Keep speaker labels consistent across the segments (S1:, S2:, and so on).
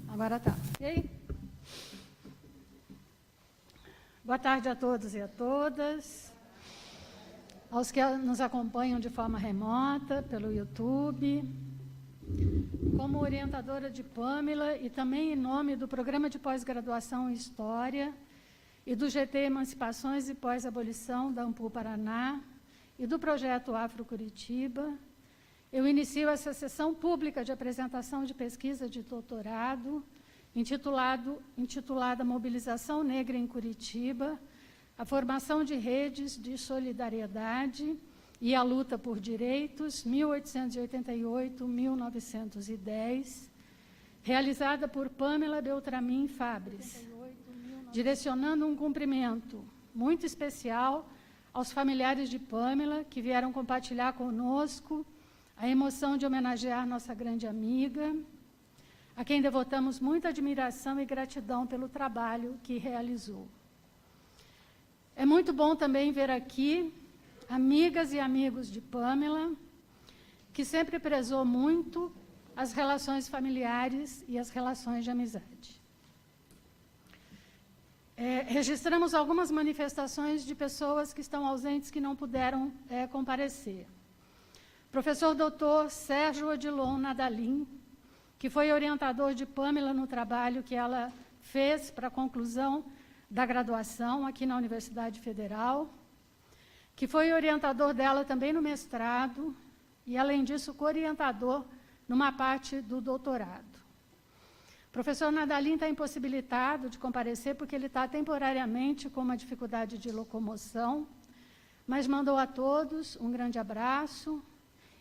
S1: Agora tá, ok? Boa tarde a todos e a todas, aos que nos acompanham de forma remota, pelo YouTube. Como orientadora de Pâmela e também em nome do Programa de Pós-Graduação em História e do GT Emancipações e Pós-Abolição da Ampul Paraná e do Projeto Afro Curitiba, eu inicio essa sessão pública de apresentação de pesquisa de doutorado, intitulada Mobilização Negra em Curitiba, a formação de redes de solidariedade e a luta por direitos, 1888-1910, realizada por Pâmela Beltramin Fabres, direcionando um cumprimento muito especial aos familiares de Pâmela, que vieram compartilhar conosco a emoção de homenagear nossa grande amiga, a quem devotamos muita admiração e gratidão pelo trabalho que realizou. É muito bom também ver aqui amigas e amigos de Pâmela, que sempre prezou muito as relações familiares e as relações de amizade. Registramos algumas manifestações de pessoas que estão ausentes, que não puderam comparecer. Professor Dr. Sérgio Odilon Nadalim, que foi orientador de Pâmela no trabalho que ela fez para a conclusão da graduação aqui na Universidade Federal, que foi orientador dela também no mestrado e, além disso, co-orientador numa parte do doutorado. O professor Nadalim está impossibilitado de comparecer porque ele está temporariamente com uma dificuldade de locomoção, mas mandou a todos um grande abraço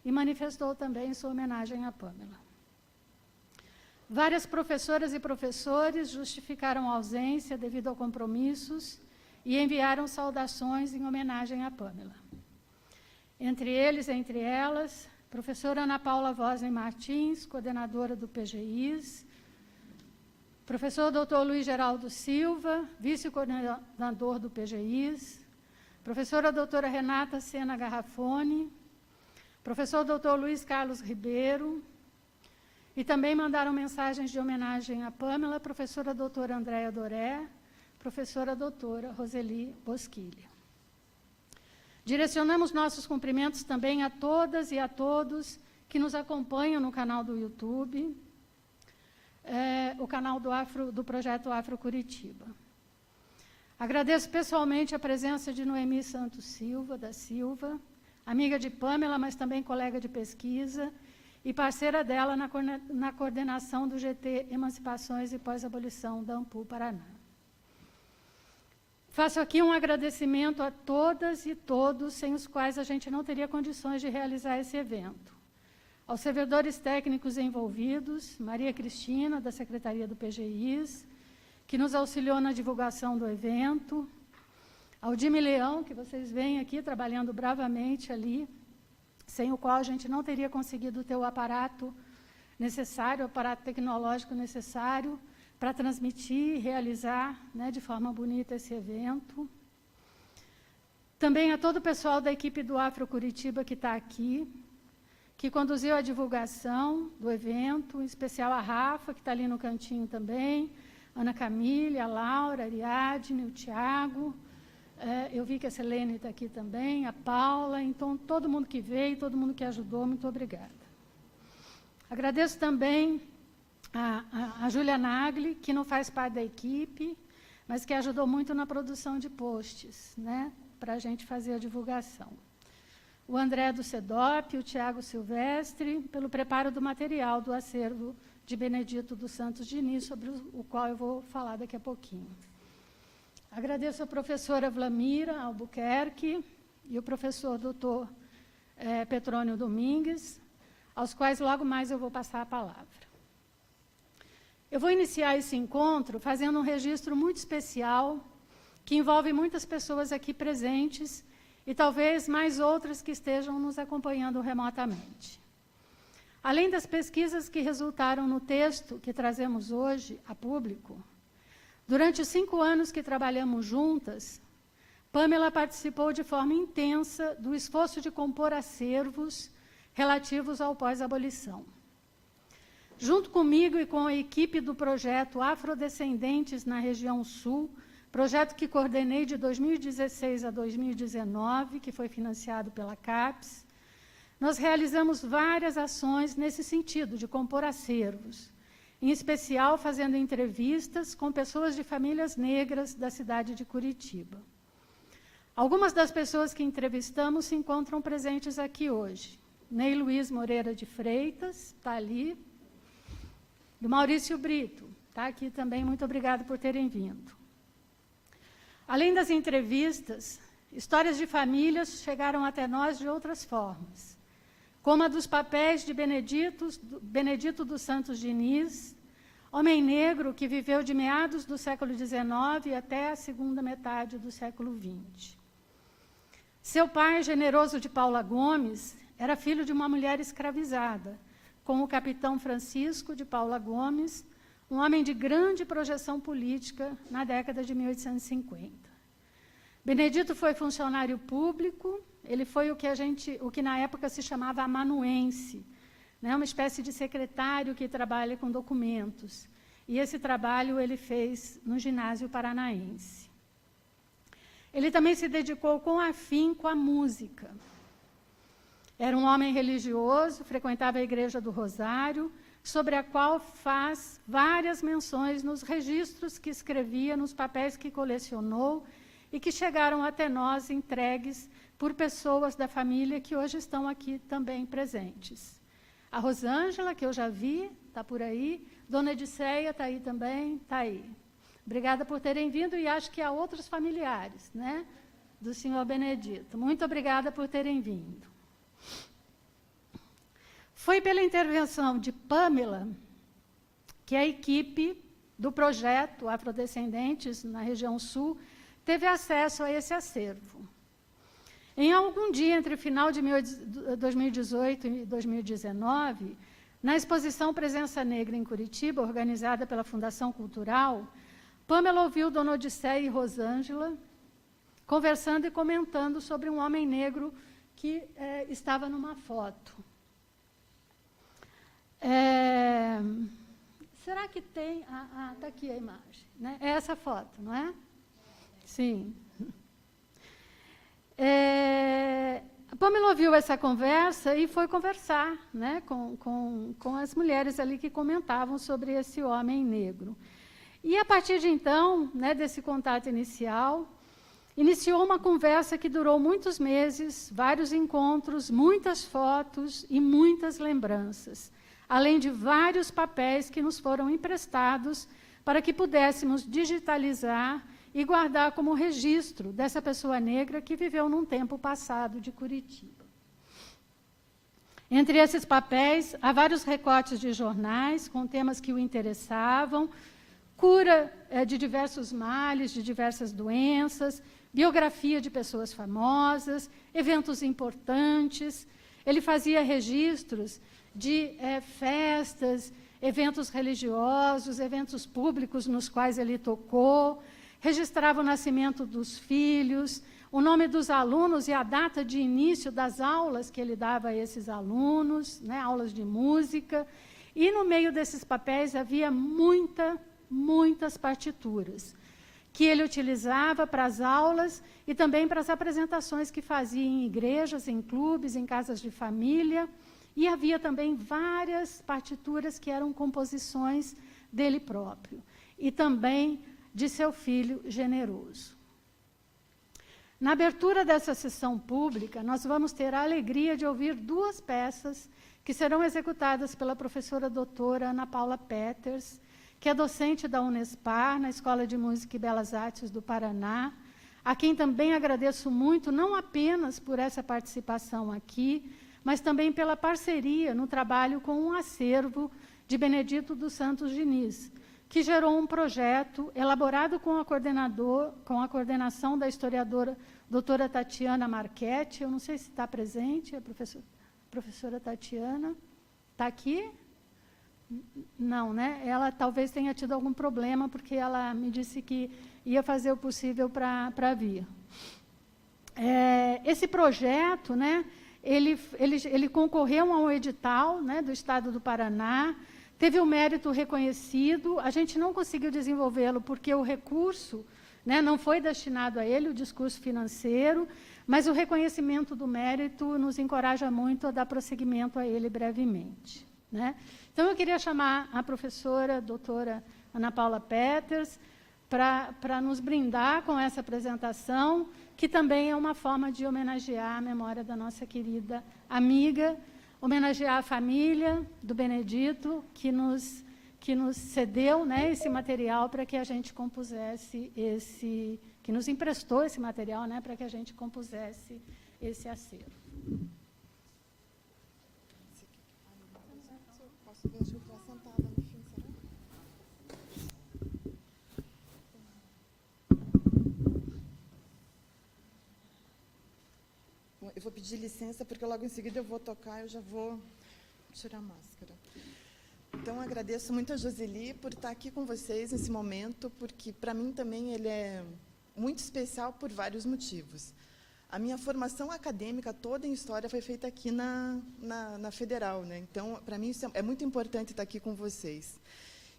S1: e manifestou também sua homenagem a Pâmela. Várias professoras e professores justificaram a ausência devido a compromissos e enviaram saudações em homenagem a Pâmela. Entre elas, professora Ana Paula Vosne Martins, coordenadora do PGIs, professor Dr. Luiz Geraldo Silva, vice-coordenador do PGIs, professora doutora Renata Sena Garrafone, professor Dr. Luiz Carlos Ribeiro, e também mandaram mensagens de homenagem a Pâmela, professora doutora Andréa Doré, professora doutora Roseli Bosquilha. Direcionamos nossos cumprimentos também a todas e a todos que nos acompanham no canal do YouTube, o canal do Projeto Afro Curitiba. Agradeço pessoalmente a presença de Noemi Santos Silva, da Silva, amiga de Pâmela, mas também colega de pesquisa e parceira dela na coordenação do GT Emancipações e Pós-Abolição da Ampul Paraná. Faço aqui um agradecimento a todas e todos, sem os quais a gente não teria condições de realizar esse evento. Aos servidores técnicos envolvidos, Maria Cristina, da Secretaria do PGIs, que nos auxiliou na divulgação do evento, ao Dime Leão, que vocês veem aqui trabalhando bravamente ali, sem o qual a gente não teria conseguido ter o aparato necessário, o aparato tecnológico necessário para transmitir e realizar, de forma bonita esse evento. Também a todo o pessoal da equipe do Afro Curitiba que está aqui, que conduziu a divulgação do evento, em especial a Rafa, que está ali no cantinho também, Ana Camila, a Laura, a Ariadne, o Tiago, eu vi que a Selene está aqui também, a Paula, então todo mundo que veio, todo mundo que ajudou, muito obrigada. Agradeço também a Júlia Nagli, que não faz parte da equipe, mas que ajudou muito na produção de posts, para a gente fazer a divulgação. O André do CEDOP, o Tiago Silvestre, pelo preparo do material do acervo de Benedito dos Santos Diniz, sobre o qual eu vou falar daqui a pouquinho. Agradeço a professora Vlamira Albuquerque e o professor doutor Petrônio Domingues, aos quais logo mais eu vou passar a palavra. Eu vou iniciar esse encontro fazendo um registro muito especial, que envolve muitas pessoas aqui presentes e talvez mais outras que estejam nos acompanhando remotamente. Além das pesquisas que resultaram no texto que trazemos hoje a público, durante os 5 anos que trabalhamos juntas, Pâmela participou de forma intensa do esforço de compor acervos relativos ao pós-abolição. junto comigo e com a equipe do projeto Afrodescendentes na Região Sul, projeto que coordenei de 2016 a 2019, que foi financiado pela CAPES, nós realizamos várias ações nesse sentido, de compor acervos, em especial fazendo entrevistas com pessoas de famílias negras da cidade de Curitiba. Algumas das pessoas que entrevistamos se encontram presentes aqui hoje. Ney Luiz Moreira de Freitas, está ali. Do Maurício Brito, está aqui também, muito obrigada por terem vindo. Além das entrevistas, histórias de famílias chegaram até nós de outras formas, como a dos papéis de Benedito dos Santos Diniz, homem negro que viveu de meados do século XIX até a segunda metade do século XX. Seu pai, Generoso de Paula Gomes, era filho de uma mulher escravizada, com o capitão Francisco de Paula Gomes, um homem de grande projeção política na década de 1850. Benedito foi funcionário público, ele foi o que na época se chamava amanuense, né, uma espécie de secretário que trabalha com documentos. E esse trabalho ele fez no ginásio paranaense. Ele também se dedicou com afinco à música. Era um homem religioso, frequentava a Igreja do Rosário, sobre a qual faz várias menções nos registros que escrevia, nos papéis que colecionou e que chegaram até nós entregues por pessoas da família que hoje estão aqui também presentes. A Rosângela, que eu já vi, está por aí. Dona Edicéia está aí também, está aí. Obrigada por terem vindo e acho que há outros familiares, né, do senhor Benedito. Muito obrigada por terem vindo. Foi pela intervenção de Pamela que a equipe do projeto Afrodescendentes na região sul teve acesso a esse acervo. Em algum dia entre o final de 2018 e 2019, na exposição Presença Negra em Curitiba, organizada pela Fundação Cultural, Pamela ouviu Dona Odisseia e Rosângela conversando e comentando sobre um homem negro que estava numa foto. Será que tem... está aqui a imagem, né? É essa foto, não é? Sim. A Pamela ouviu essa conversa e foi conversar, né, com as mulheres ali que comentavam sobre esse homem negro. E, a partir de então, né, desse contato inicial, iniciou uma conversa que durou muitos meses, vários encontros, muitas fotos e muitas lembranças, além de vários papéis que nos foram emprestados para que pudéssemos digitalizar e guardar como registro dessa pessoa negra que viveu num tempo passado de Curitiba. Entre esses papéis, há vários recortes de jornais com temas que o interessavam, cura de diversos males, de diversas doenças, biografia de pessoas famosas, eventos importantes. Ele fazia registros de festas, eventos religiosos, eventos públicos nos quais ele tocou, registrava o nascimento dos filhos, o nome dos alunos e a data de início das aulas que ele dava a esses alunos, né, aulas de música. E no meio desses papéis havia muitas partituras que ele utilizava para as aulas e também para as apresentações que fazia em igrejas, em clubes, em casas de família. E havia também várias partituras que eram composições dele próprio. E também de seu filho Generoso. Na abertura dessa sessão pública, nós vamos ter a alegria de ouvir duas peças que serão executadas pela professora doutora Ana Paula Peters, que é docente da Unespar, na Escola de Música e Belas Artes do Paraná, a quem também agradeço muito, não apenas por essa participação aqui, mas também pela parceria no trabalho com um acervo de Benedito dos Santos Diniz, que gerou um projeto elaborado com a coordenação da historiadora doutora Tatiana Marchetti. Eu não sei se está presente, a professora Tatiana. Está aqui? Não, né? Ela talvez tenha tido algum problema, porque ela me disse que ia fazer o possível para vir. Esse projeto, né, ele concorreu a um edital, né, do Estado do Paraná, teve o mérito reconhecido, a gente não conseguiu desenvolvê-lo porque o recurso, né, não foi destinado a ele, o discurso financeiro, mas o reconhecimento do mérito nos encoraja muito a dar prosseguimento a ele brevemente, né? Então, eu queria chamar a professora, a doutora Ana Paula Peters, para nos brindar com essa apresentação, que também é uma forma de homenagear a memória da nossa querida amiga, homenagear a família do Benedito, que nos cedeu, né, esse material para que a gente compusesse que nos emprestou esse material, né, para que a gente compusesse esse acervo.
S2: Posso ver, acho que eu estou sentada no fim, será? Eu vou pedir licença, porque logo em seguida eu vou tocar, eu já vou tirar a máscara. Então, agradeço muito a Joseli por estar aqui com vocês nesse momento, porque, para mim, também ele é muito especial por vários motivos. A minha formação acadêmica toda em História foi feita aqui na Federal, né? Então, para mim, isso é muito importante estar aqui com vocês.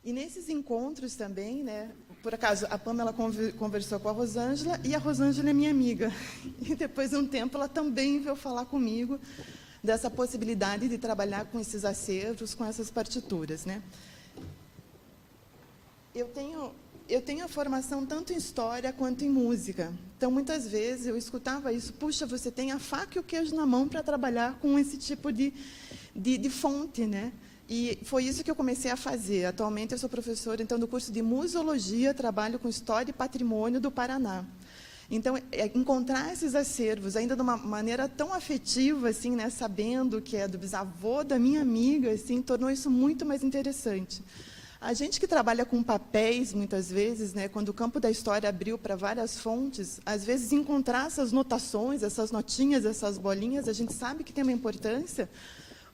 S2: E, nesses encontros também, né, por acaso, a Pamela conversou com a Rosângela, e a Rosângela é minha amiga. E, depois de um tempo, ela também veio falar comigo dessa possibilidade de trabalhar com esses acervos, com essas partituras, né? Eu tenho a formação tanto em História quanto em música. Então, muitas vezes, eu escutava isso, puxa, você tem a faca e o queijo na mão para trabalhar com esse tipo de fonte, né? E foi isso que eu comecei a fazer. Atualmente, eu sou professora, então, do curso de Museologia, trabalho com História e Patrimônio do Paraná. Então, encontrar esses acervos, ainda de uma maneira tão afetiva, assim, né, sabendo que é do bisavô da minha amiga, assim, tornou isso muito mais interessante. A gente que trabalha com papéis, muitas vezes, né, quando o campo da história abriu para várias fontes, às vezes encontrar essas notações, essas notinhas, essas bolinhas, a gente sabe que tem uma importância,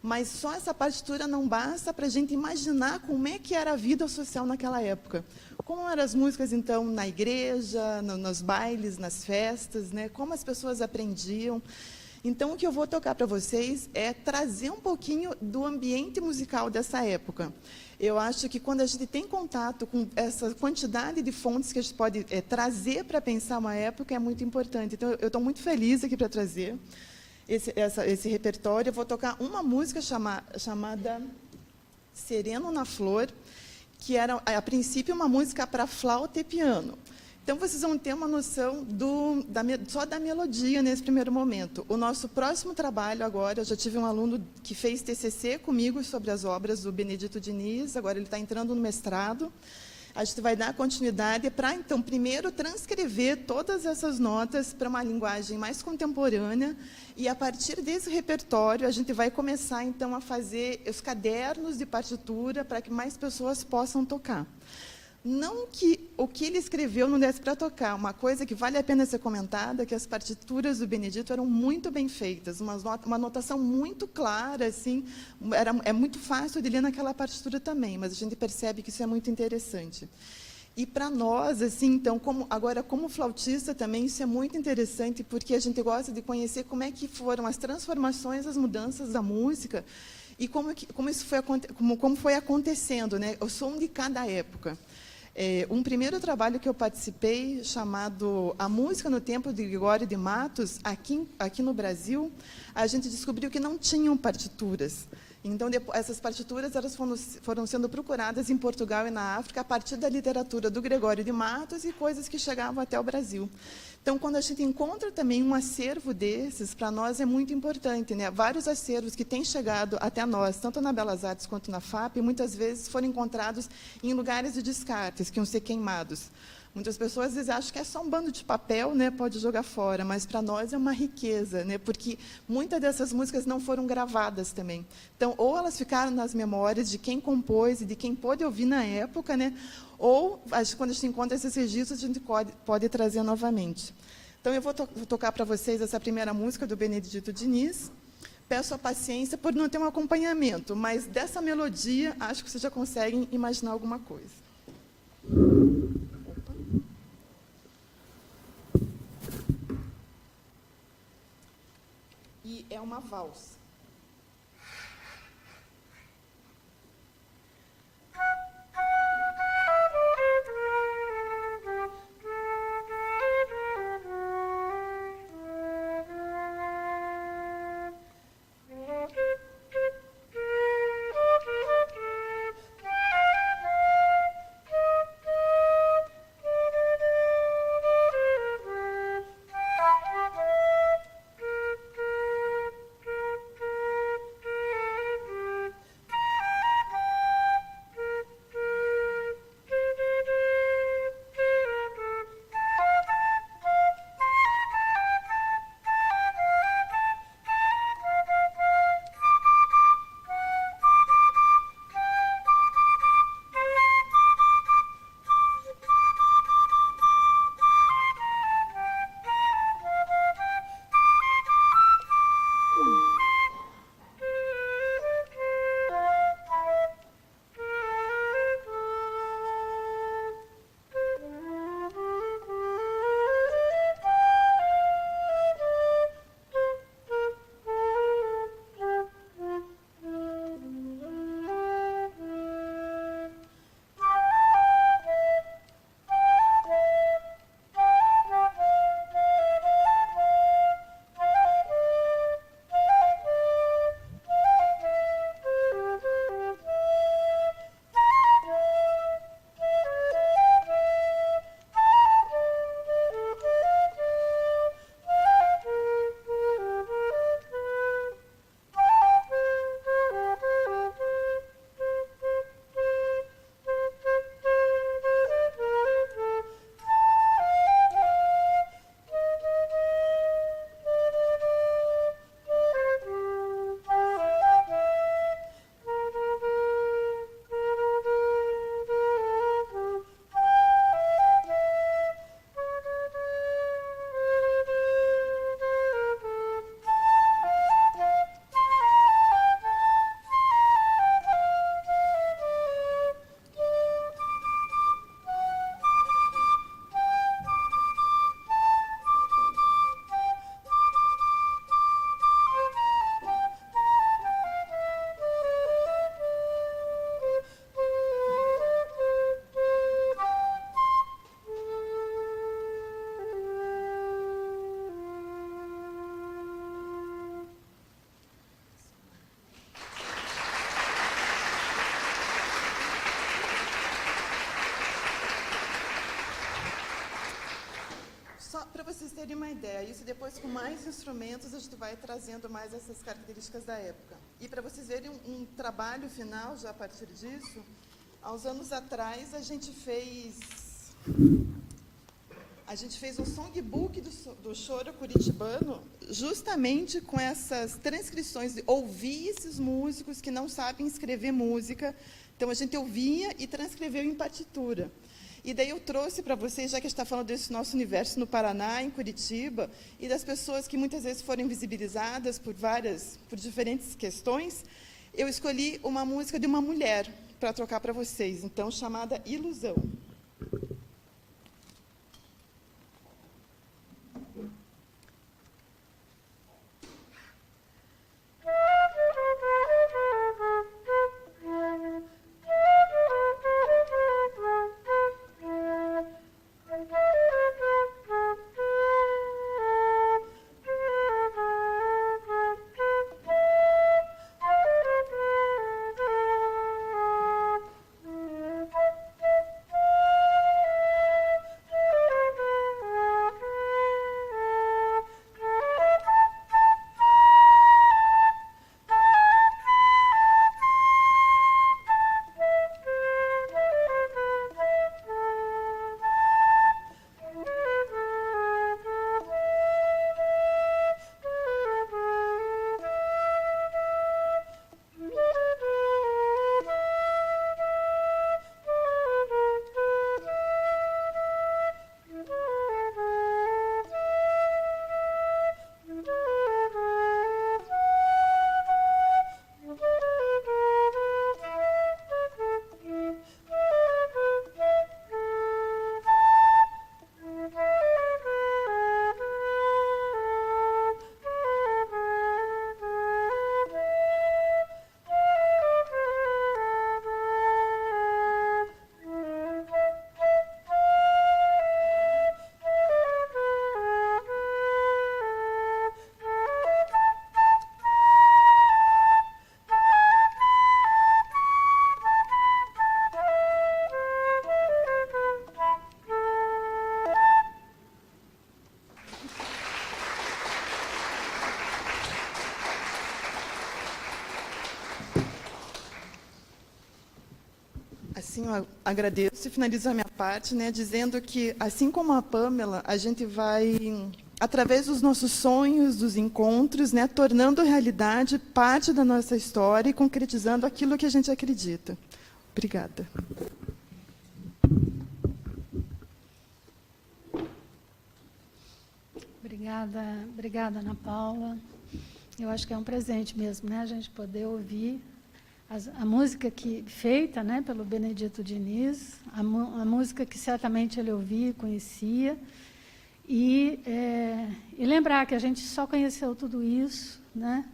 S2: mas só essa partitura não basta para a gente imaginar como é que era a vida social naquela época. Como eram as músicas, então, na igreja, nos bailes, nas festas, né? Como as pessoas aprendiam. Então, o que eu vou tocar para vocês é trazer um pouquinho do ambiente musical dessa época. Eu acho que quando a gente tem contato com essa quantidade de fontes que a gente pode trazer para pensar uma época, é muito importante. Então, eu estou muito feliz aqui para trazer esse repertório. Eu vou tocar uma música chamada Sereno na Flor, que era, a princípio, uma música para flauta e piano. Então, vocês vão ter uma noção só da melodia nesse primeiro momento. O nosso próximo trabalho agora, eu já tive um aluno que fez TCC comigo sobre as obras do Benedito Diniz, agora ele está entrando no mestrado. A gente vai dar continuidade para, então, primeiro transcrever todas essas notas para uma linguagem mais contemporânea, e, a partir desse repertório, a gente vai começar, então, a fazer os cadernos de partitura para que mais pessoas possam tocar. Não que o que ele escreveu não desse para tocar, uma coisa que vale a pena ser comentada, que as partituras do Benedito eram muito bem feitas, uma notação muito clara, assim, é muito fácil de ler naquela partitura também, mas a gente percebe que isso é muito interessante. E, para nós, assim, então, como flautista também, isso é muito interessante, porque a gente gosta de conhecer como é que foram as transformações, as mudanças da música, e como foi acontecendo, né, o som de cada época. Um primeiro trabalho que eu participei, chamado A Música no Tempo de Gregório de Matos, aqui no Brasil, a gente descobriu que não tinham partituras. Então, essas partituras elas foram sendo procuradas em Portugal e na África a partir da literatura do Gregório de Matos e coisas que chegavam até o Brasil. Então, quando a gente encontra também um acervo desses, para nós é muito importante, né? Vários acervos que têm chegado até nós, tanto na Belas Artes quanto na FAP, muitas vezes foram encontrados em lugares de descartes, que iam ser queimados. Muitas pessoas às vezes acham que é só um bando de papel, né, pode jogar fora, mas para nós é uma riqueza, né, porque muitas dessas músicas não foram gravadas também. Então, ou elas ficaram nas memórias de quem compôs e de quem pôde ouvir na época, né, ou, quando a gente encontra esses registros, a gente pode trazer novamente. Então, eu vou tocar para vocês essa primeira música do Benedito Diniz. Peço a paciência por não ter um acompanhamento, mas dessa melodia, acho que vocês já conseguem imaginar alguma coisa. E é uma valsa. vocês terem uma ideia, isso depois com mais instrumentos a gente vai trazendo mais essas características da época. E para vocês verem um trabalho final já a partir disso, há uns anos atrás a gente fez um songbook do choro curitibano, justamente com essas transcrições, de ouvir esses músicos que não sabem escrever música. Então, a gente ouvia e transcreveu em partitura. E daí eu trouxe para vocês, já que a gente está falando desse nosso universo no Paraná, em Curitiba, e das pessoas que muitas vezes foram invisibilizadas por diferentes questões, eu escolhi uma música de uma mulher para tocar para vocês, então, chamada Ilusão. Assim, eu agradeço e finalizo a minha parte, né, dizendo que, assim como a Pamela, a gente vai, através dos nossos sonhos, dos encontros, né, tornando realidade parte da nossa história e concretizando aquilo que a gente acredita. Obrigada.
S1: Obrigada, Ana Paula. Eu acho que é um presente mesmo, né, a gente poder ouvir a música feita, né, pelo Benedito Diniz, a música que certamente ele ouvia e conhecia, e lembrar que a gente só conheceu tudo isso, né,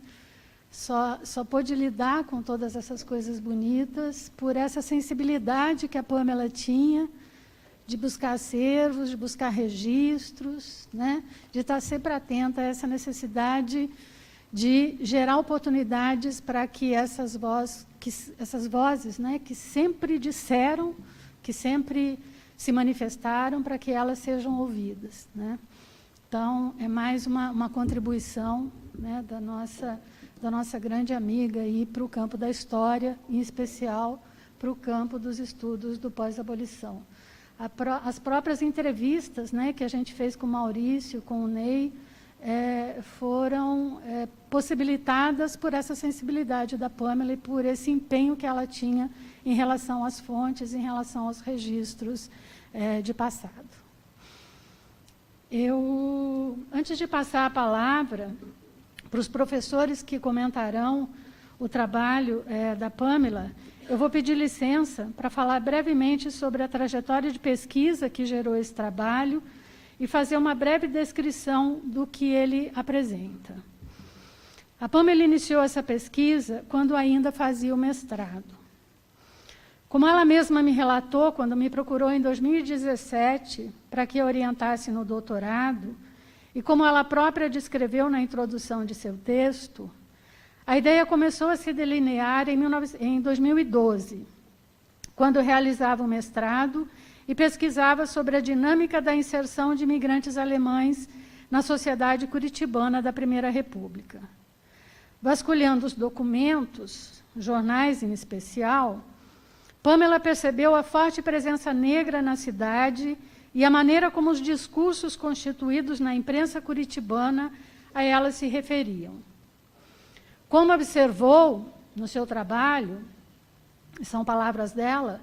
S1: só pôde lidar com todas essas coisas bonitas por essa sensibilidade que a Pamela tinha de buscar acervos, de buscar registros, né, de estar sempre atenta a essa necessidade de gerar oportunidades para que essas vozes, né, que sempre disseram, que sempre se manifestaram, para que elas sejam ouvidas, né? Então, é mais uma contribuição, né, da nossa grande amiga para o campo da história, em especial para o campo dos estudos do pós-abolição. As próprias entrevistas, né, que a gente fez com o Maurício, com o Ney, foram possibilitadas por essa sensibilidade da Pamela e por esse empenho que ela tinha em relação às fontes, em relação aos registros de passado. Antes de passar a palavra para os professores que comentarão o trabalho da Pamela, eu vou pedir licença para falar brevemente sobre a trajetória de pesquisa que gerou esse trabalho e fazer uma breve descrição do que ele apresenta. A Pamela iniciou essa pesquisa quando ainda fazia o mestrado. Como ela mesma me relatou, quando me procurou em 2017 para que eu orientasse no doutorado, e como ela própria descreveu na introdução de seu texto, a ideia começou a se delinear em 2012, quando eu realizava o mestrado e pesquisava sobre a dinâmica da inserção de imigrantes alemães na sociedade curitibana da Primeira República. Vasculhando os documentos, jornais em especial, Pamela percebeu a forte presença negra na cidade e a maneira como os discursos constituídos na imprensa curitibana a ela se referiam. Como observou no seu trabalho, e são palavras dela,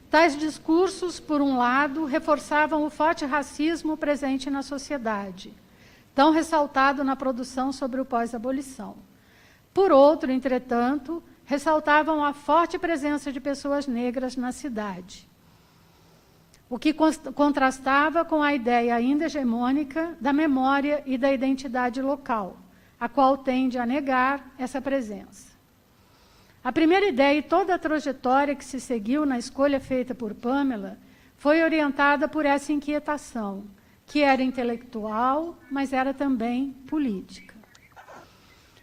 S1: tais discursos, por um lado, reforçavam o forte racismo presente na sociedade, tão ressaltado na produção sobre o pós-abolição. Por outro, entretanto, ressaltavam a forte presença de pessoas negras na cidade, o que contrastava com a ideia ainda hegemônica da memória e da identidade local, a qual tende a negar essa presença. A primeira ideia e toda a trajetória que se seguiu na escolha feita por Pamela foi orientada por essa inquietação, que era intelectual, mas era também política.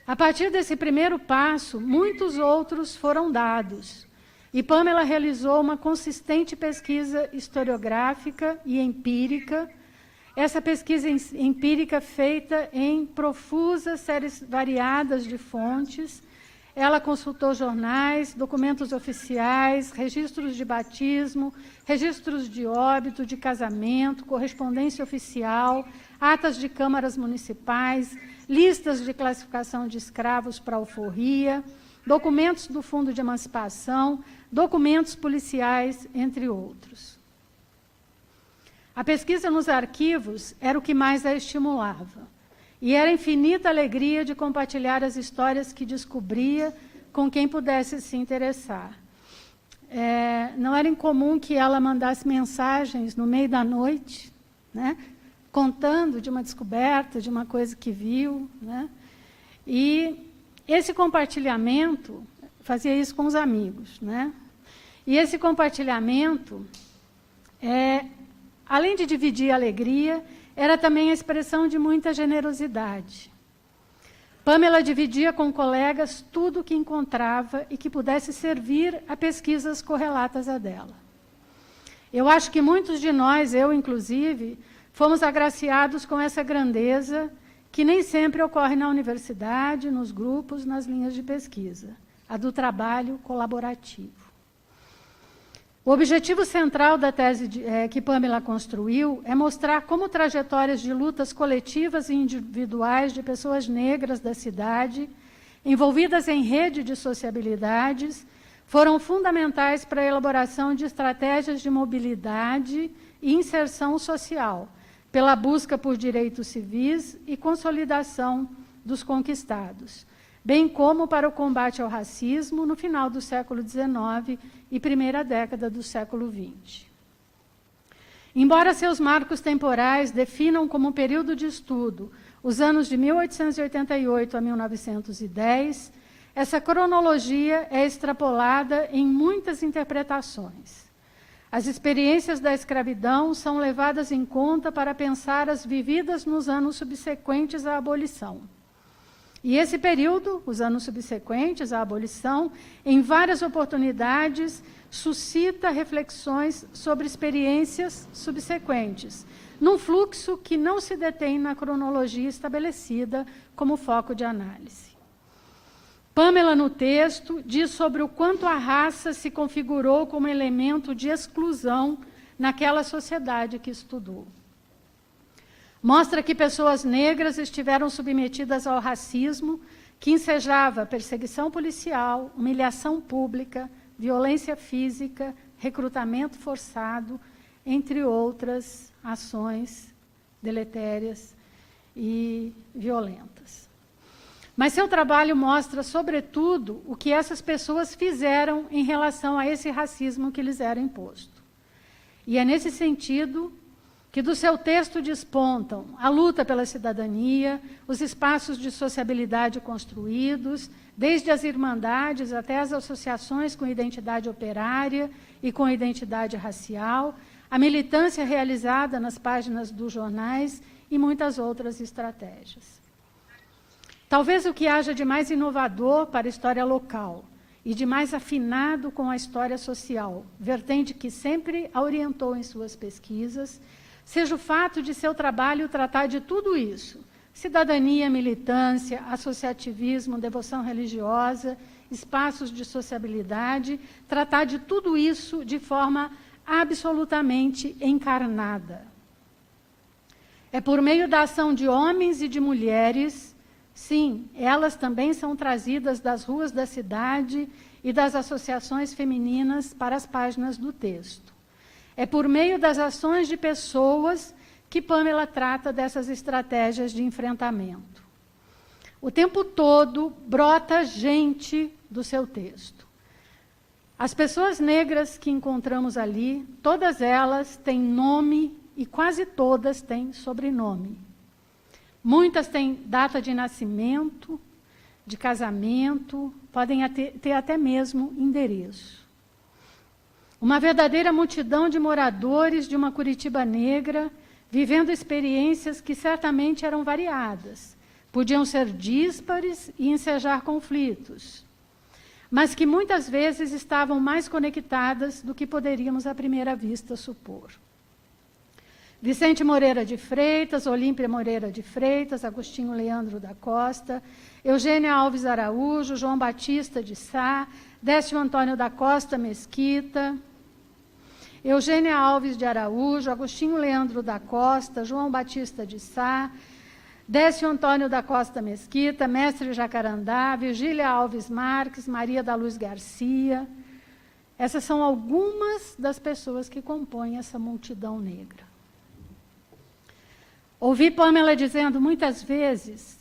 S1: A partir desse primeiro passo, muitos outros foram dados, e Pamela realizou uma consistente pesquisa historiográfica e empírica. Essa pesquisa empírica feita em profusas séries variadas de fontes. Ela consultou jornais, documentos oficiais, registros de batismo, registros de óbito, de casamento, correspondência oficial, atas de câmaras municipais, listas de classificação de escravos para alforria, documentos do Fundo de Emancipação, documentos policiais, entre outros. A pesquisa nos arquivos era o que mais a estimulava. E era infinita alegria de compartilhar as histórias que descobria com quem pudesse se interessar. Não era incomum que ela mandasse mensagens no meio da noite, né, contando de uma descoberta, de uma coisa que viu. Né, e esse compartilhamento, fazia isso com os amigos. Né, e esse compartilhamento, além de dividir a alegria, era também a expressão de muita generosidade. Pamela dividia com colegas tudo o que encontrava e que pudesse servir a pesquisas correlatas a dela. Eu acho que muitos de nós, eu inclusive, fomos agraciados com essa grandeza que nem sempre ocorre na universidade, nos grupos, nas linhas de pesquisa, a do trabalho colaborativo. O objetivo central da tese que Pamela construiu é mostrar como trajetórias de lutas coletivas e individuais de pessoas negras da cidade, envolvidas em rede de sociabilidades, foram fundamentais para a elaboração de estratégias de mobilidade e inserção social, pela busca por direitos civis e consolidação dos conquistados, bem como para o combate ao racismo no final do século XIX e primeira década do século XX. Embora seus marcos temporais definam como período de estudo os anos de 1888 a 1910, essa cronologia é extrapolada em muitas interpretações. As experiências da escravidão são levadas em conta para pensar as vividas nos anos subsequentes à abolição. E esse período, os anos subsequentes à abolição, em várias oportunidades, suscita reflexões sobre experiências subsequentes, num fluxo que não se detém na cronologia estabelecida como foco de análise. Pamela, no texto, diz sobre o quanto a raça se configurou como elemento de exclusão naquela sociedade que estudou. Mostra que pessoas negras estiveram submetidas ao racismo, que ensejava perseguição policial, humilhação pública, violência física, recrutamento forçado, entre outras ações deletérias e violentas. Mas seu trabalho mostra, sobretudo, o que essas pessoas fizeram em relação a esse racismo que lhes era imposto. E é nesse sentido que do seu texto despontam a luta pela cidadania, os espaços de sociabilidade construídos, desde as irmandades até as associações com identidade operária e com identidade racial, a militância realizada nas páginas dos jornais e muitas outras estratégias. Talvez o que haja de mais inovador para a história local e de mais afinado com a história social, vertente que sempre a orientou em suas pesquisas, seja o fato de seu trabalho tratar de tudo isso: cidadania, militância, associativismo, devoção religiosa, espaços de sociabilidade, tratar de tudo isso de forma absolutamente encarnada. É por meio da ação de homens e de mulheres, sim, elas também são trazidas das ruas da cidade e das associações femininas para as páginas do texto. É por meio das ações de pessoas que Pamela trata dessas estratégias de enfrentamento. O tempo todo brota gente do seu texto. As pessoas negras que encontramos ali, todas elas têm nome e quase todas têm sobrenome. Muitas têm data de nascimento, de casamento, podem ter até mesmo endereço. Uma verdadeira multidão de moradores de uma Curitiba negra, vivendo experiências que certamente eram variadas, podiam ser díspares e ensejar conflitos, mas que muitas vezes estavam mais conectadas do que poderíamos à primeira vista supor. Vicente Moreira de Freitas, Olímpia Moreira de Freitas, Agostinho Leandro da Costa, Eugênia Alves Araújo, João Batista de Sá, Décio Antônio da Costa Mesquita, Eugênia Alves de Araújo, Agostinho Leandro da Costa, João Batista de Sá, Décio Antônio da Costa Mesquita, Mestre Jacarandá, Virgília Alves Marques, Maria da Luz Garcia. Essas são algumas das pessoas que compõem essa multidão negra. Ouvi Pamela dizendo muitas vezes,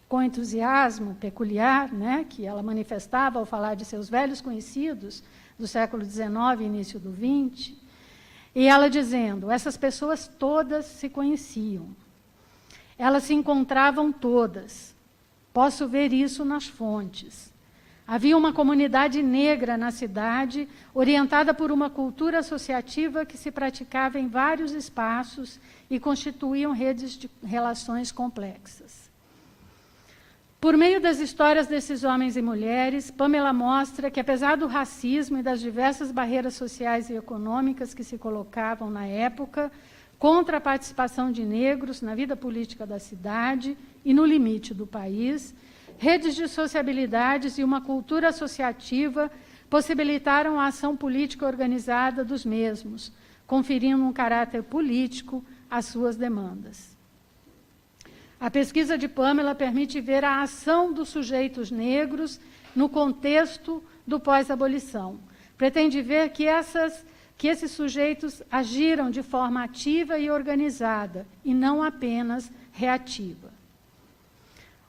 S1: com entusiasmo peculiar, né, que ela manifestava ao falar de seus velhos conhecidos do século XIX e início do XX, e ela dizendo, essas pessoas todas se conheciam, elas se encontravam todas, posso ver isso nas fontes. Havia uma comunidade negra na cidade, orientada por uma cultura associativa que se praticava em vários espaços e constituíam redes de relações complexas. Por meio das histórias desses homens e mulheres, Pamela mostra que, apesar do racismo e das diversas barreiras sociais e econômicas que se colocavam na época, contra a participação de negros na vida política da cidade e no limite do país, redes de sociabilidades e uma cultura associativa possibilitaram a ação política organizada dos mesmos, conferindo um caráter político às suas demandas. A pesquisa de Pamela permite ver a ação dos sujeitos negros no contexto do pós-abolição. Pretende ver que esses sujeitos agiram de forma ativa e organizada, e não apenas reativa.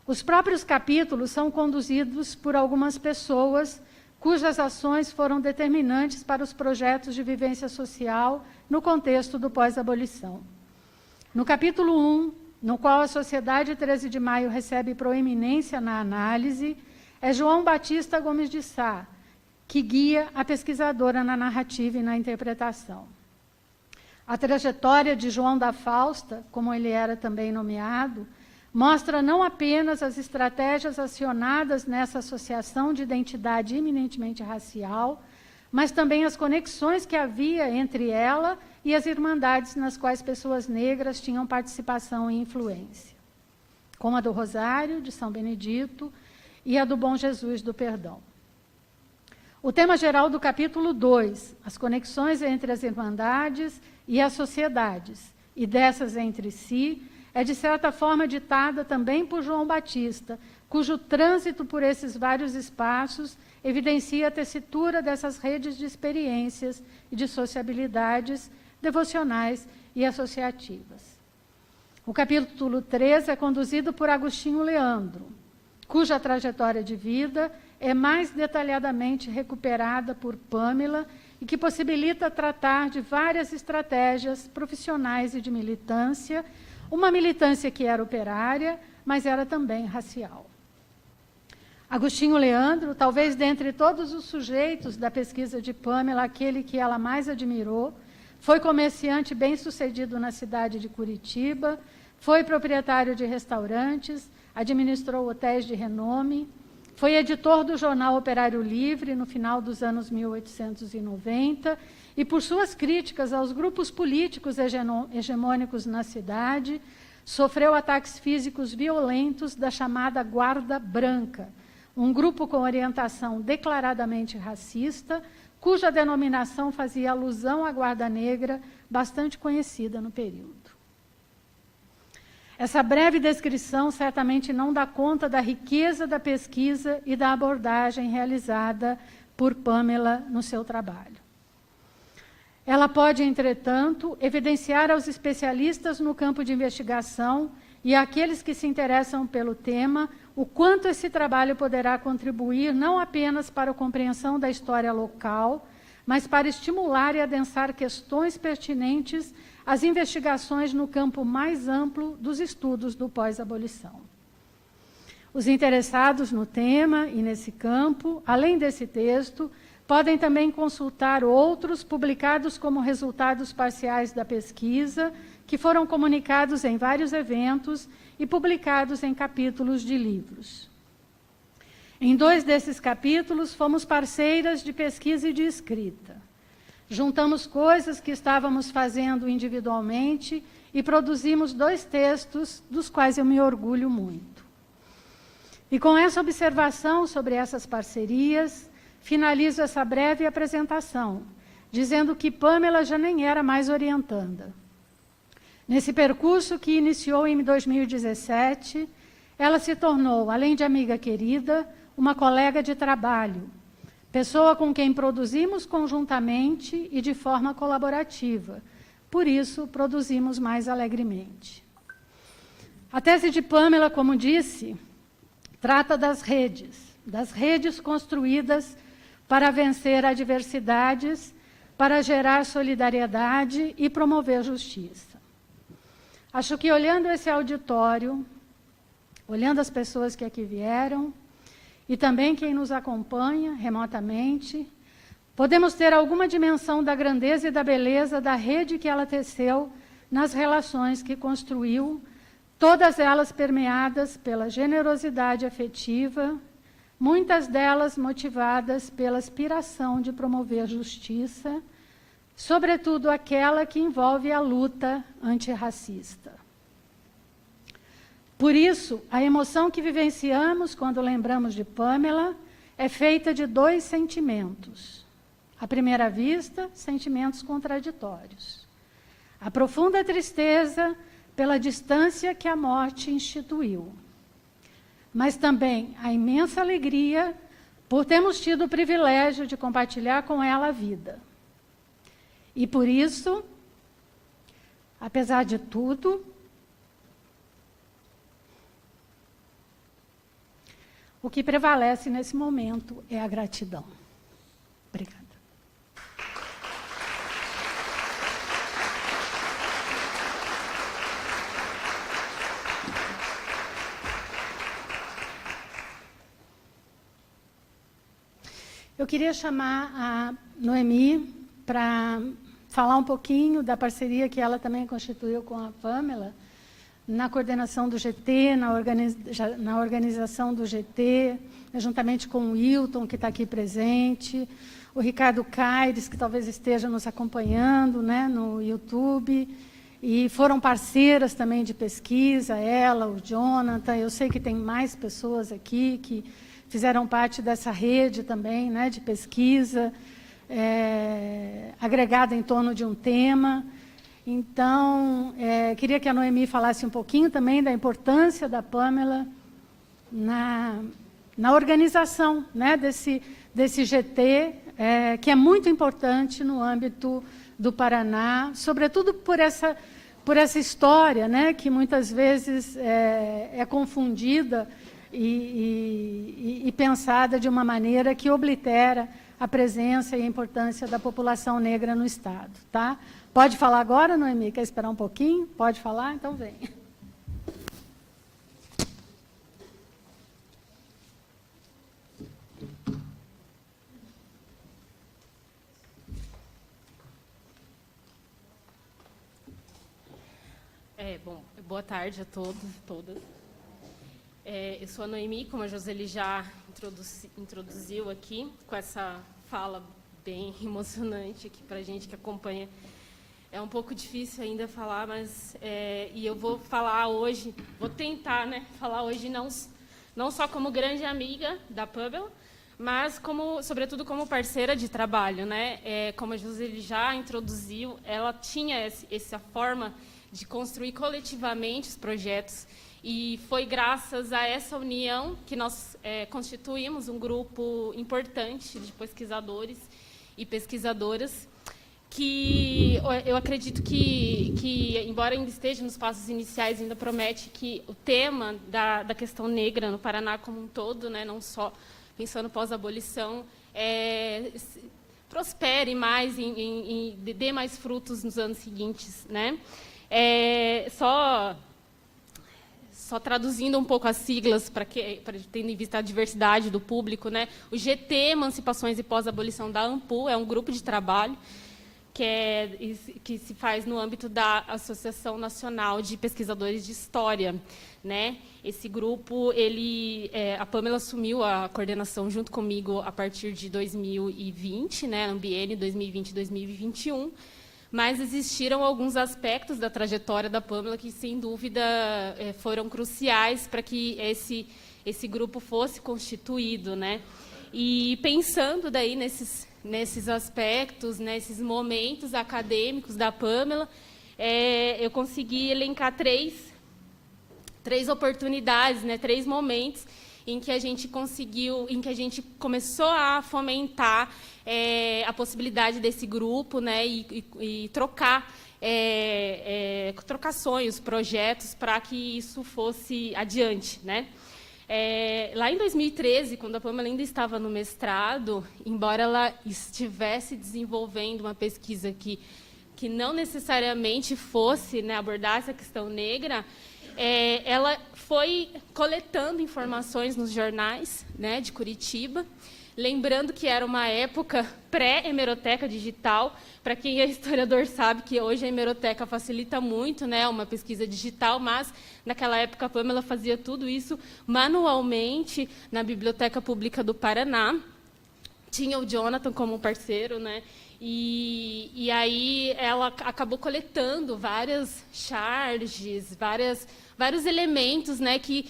S1: Os próprios capítulos são conduzidos por algumas pessoas cujas ações foram determinantes para os projetos de vivência social no contexto do pós-abolição. No capítulo 1, no qual a Sociedade 13 de Maio recebe proeminência na análise, é João Batista Gomes de Sá, que guia a pesquisadora na narrativa e na interpretação. A trajetória de João da Fausta, como ele era também nomeado, mostra não apenas as estratégias acionadas nessa associação de identidade eminentemente racial, mas também as conexões que havia entre ela e as irmandades nas quais pessoas negras tinham participação e influência, como a do Rosário, de São Benedito, e a do Bom Jesus do Perdão. O tema geral do capítulo 2, as conexões entre as irmandades e as sociedades, e dessas entre si, é de certa forma ditada também por João Batista, cujo trânsito por esses vários espaços evidencia a tessitura dessas redes de experiências e de sociabilidades devocionais e associativas. O capítulo 3 é conduzido por Agostinho Leandro, cuja trajetória de vida é mais detalhadamente recuperada por Pamela e que possibilita tratar de várias estratégias profissionais e de militância, uma militância que era operária, mas era também racial. Agostinho Leandro, talvez dentre todos os sujeitos da pesquisa de Pamela, aquele que ela mais admirou, foi comerciante bem-sucedido na cidade de Curitiba, foi proprietário de restaurantes, administrou hotéis de renome, foi editor do jornal Operário Livre no final dos anos 1890 e, por suas críticas aos grupos políticos hegemônicos na cidade, sofreu ataques físicos violentos da chamada Guarda Branca, um grupo com orientação declaradamente racista, cuja denominação fazia alusão à Guarda Negra, bastante conhecida no período. Essa breve descrição certamente não dá conta da riqueza da pesquisa e da abordagem realizada por Pamela no seu trabalho. Ela pode, entretanto, evidenciar aos especialistas no campo de investigação e àqueles que se interessam pelo tema o quanto esse trabalho poderá contribuir não apenas para a compreensão da história local, mas para estimular e adensar questões pertinentes às investigações no campo mais amplo dos estudos do pós-abolição. Os interessados no tema e nesse campo, além desse texto, podem também consultar outros publicados como resultados parciais da pesquisa, que foram comunicados em vários eventos e publicados em capítulos de livros. Em 2 desses capítulos, fomos parceiras de pesquisa e de escrita. Juntamos coisas que estávamos fazendo individualmente e produzimos 2 textos, dos quais eu me orgulho muito. E com essa observação sobre essas parcerias, finalizo essa breve apresentação, dizendo que Pamela já nem era mais orientanda. Nesse percurso que iniciou em 2017, ela se tornou, além de amiga querida, uma colega de trabalho, pessoa com quem produzimos conjuntamente e de forma colaborativa. Por isso, produzimos mais alegremente. A tese de Pamela, como disse, trata das redes construídas para vencer adversidades, para gerar solidariedade e promover justiça. Acho que, olhando esse auditório, olhando as pessoas que aqui vieram, e também quem nos acompanha remotamente, podemos ter alguma dimensão da grandeza e da beleza da rede que ela teceu nas relações que construiu, todas elas permeadas pela generosidade afetiva, muitas delas motivadas pela aspiração de promover justiça, sobretudo aquela que envolve a luta antirracista. Por isso, a emoção que vivenciamos quando lembramos de Pamela é feita de 2 sentimentos. À primeira vista, sentimentos contraditórios. A profunda tristeza pela distância que a morte instituiu, mas também a imensa alegria por termos tido o privilégio de compartilhar com ela a vida. E por isso, apesar de tudo, o que prevalece nesse momento é a gratidão. Obrigada. Eu queria chamar a Noemi para falar um pouquinho da parceria que ela também constituiu com a Pamela, na coordenação do GT, na organização do GT, juntamente com o Wilton, que está aqui presente, o Ricardo Caires, que talvez esteja nos acompanhando, né, no YouTube, e foram parceiras também de pesquisa, ela, o Jonathan, eu sei que tem mais pessoas aqui que fizeram parte dessa rede também, né, de pesquisa, agregada em torno de um tema. Então, queria que a Noemi falasse um pouquinho também da importância da Pamela na organização, né, desse GT, que é muito importante no âmbito do Paraná, sobretudo por essa história, né, que muitas vezes é confundida e pensada de uma maneira que oblitera a presença e a importância da população negra no Estado. Tá? Pode falar agora, Noemi? Quer esperar um pouquinho? Pode falar? Então vem.
S3: Bom, boa tarde a todos e todas. Eu sou a Noemi, como a Joseli já introduziu aqui, com essa fala bem emocionante aqui para a gente que acompanha. É um pouco difícil ainda falar, mas e eu vou falar hoje, vou tentar, né, falar hoje não só como grande amiga da Pamela, mas sobretudo como parceira de trabalho, né? Como a Joseli já introduziu, ela tinha essa forma de construir coletivamente os projetos, e foi graças a essa união que nós constituímos um grupo importante de pesquisadores e pesquisadoras, que eu acredito que, embora ainda esteja nos passos iniciais, ainda promete que o tema da questão negra no Paraná como um todo, né, não só pensando pós-abolição, prospere mais, dê mais frutos nos anos seguintes, né? Só traduzindo um pouco as siglas, tendo em vista a diversidade do público, né? O GT, Emancipações e Pós-Abolição da AMPU, é um grupo de trabalho que se faz no âmbito da Associação Nacional de Pesquisadores de História, né? Esse grupo, a Pamela assumiu a coordenação junto comigo a partir de 2020, né, no biênio 2020-2021, mas existiram alguns aspectos da trajetória da Pamela que, sem dúvida, foram cruciais para que esse grupo fosse constituído, né? E pensando daí nesses aspectos, nesses momentos acadêmicos da Pamela, eu consegui elencar três oportunidades, né, 3 momentos em que a gente começou a fomentar a possibilidade desse grupo, né, e trocar sonhos, projetos, para que isso fosse adiante, né? Lá em 2013, quando a Pamela ainda estava no mestrado, embora ela estivesse desenvolvendo uma pesquisa que não necessariamente fosse, né, abordar essa questão negra, ela foi coletando informações nos jornais, né, de Curitiba, lembrando que era uma época pré-hemeroteca digital. Para quem é historiador sabe que hoje a hemeroteca facilita muito, né, uma pesquisa digital, mas naquela época a Pamela fazia tudo isso manualmente na Biblioteca Pública do Paraná. Tinha o Jonathan como parceiro, né? E aí ela acabou coletando várias charges, vários elementos, né, que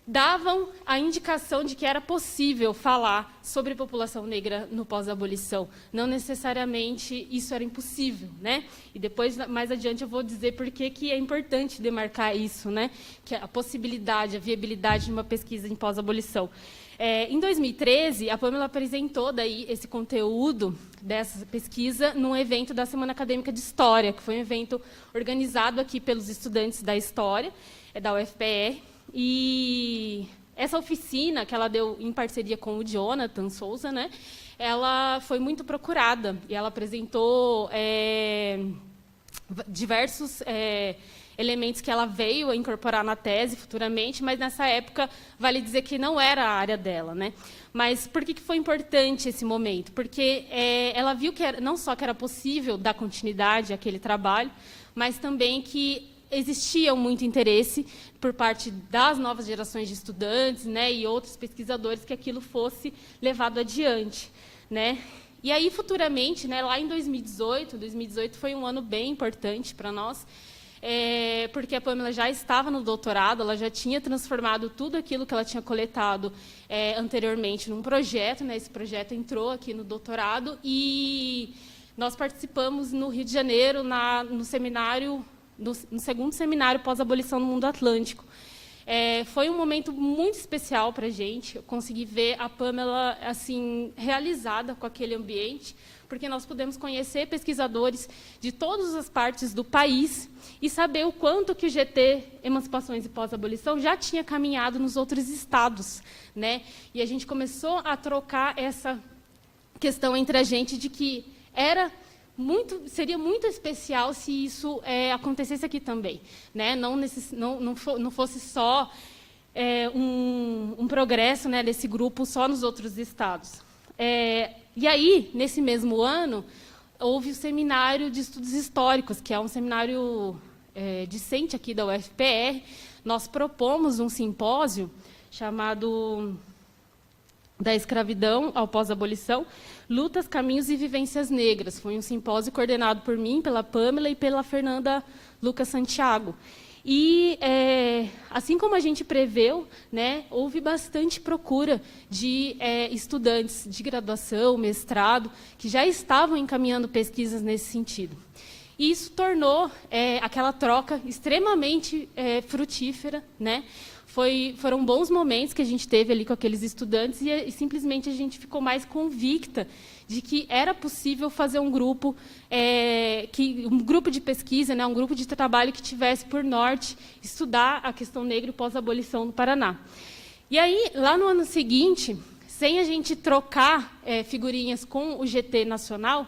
S3: davam a indicação de que era possível falar sobre população negra no pós-abolição. Não necessariamente isso era impossível, né? E depois, mais adiante, eu vou dizer por que é importante demarcar isso, né? Que é a possibilidade, a viabilidade de uma pesquisa em pós-abolição. Em 2013, a Pamela apresentou daí esse conteúdo dessa pesquisa num evento da Semana Acadêmica de História, que foi um evento organizado aqui pelos estudantes da História, da UFPR. E essa oficina, que ela deu em parceria com o Jonathan Souza, né, ela foi muito procurada, e ela apresentou diversos elementos que ela veio a incorporar na tese futuramente, mas nessa época vale dizer que não era a área dela, né? Mas por que foi importante esse momento? Porque ela viu que não só que era possível dar continuidade àquele trabalho, mas também que existia muito interesse por parte das novas gerações de estudantes, né, e outros pesquisadores, que aquilo fosse levado adiante, né? E aí, futuramente, né, lá em 2018 foi um ano bem importante para nós, porque a Pamela já estava no doutorado, ela já tinha transformado tudo aquilo que ela tinha coletado anteriormente num projeto, né? Esse projeto entrou aqui no doutorado, e nós participamos no Rio de Janeiro, no seminário, no segundo seminário pós-abolição no mundo atlântico. Foi um momento muito especial para a gente. Eu consegui ver a Pamela assim realizada com aquele ambiente, porque nós pudemos conhecer pesquisadores de todas as partes do país e saber o quanto que o GT Emancipações e Pós-Abolição já tinha caminhado nos outros estados, né? E a gente começou a trocar essa questão entre a gente de que seria muito especial se isso acontecesse aqui também, né? Não fosse só um progresso, né, desse grupo só nos outros estados. E aí, nesse mesmo ano, houve o Seminário de Estudos Históricos, que é um seminário discente aqui da UFPR. Nós propomos um simpósio chamado da escravidão ao pós-abolição, lutas, caminhos e vivências negras. Foi um simpósio coordenado por mim, pela Pâmela e pela Fernanda Lucas Santiago. E, assim como a gente preveu, né, houve bastante procura de estudantes de graduação, mestrado, que já estavam encaminhando pesquisas nesse sentido. E isso tornou aquela troca extremamente frutífera, né? Foram bons momentos que a gente teve ali com aqueles estudantes e simplesmente a gente ficou mais convicta de que era possível fazer um grupo de pesquisa, né, um grupo de trabalho que tivesse por norte estudar a questão negra e pós-abolição no Paraná. E aí, lá no ano seguinte, sem a gente trocar figurinhas com o GT Nacional,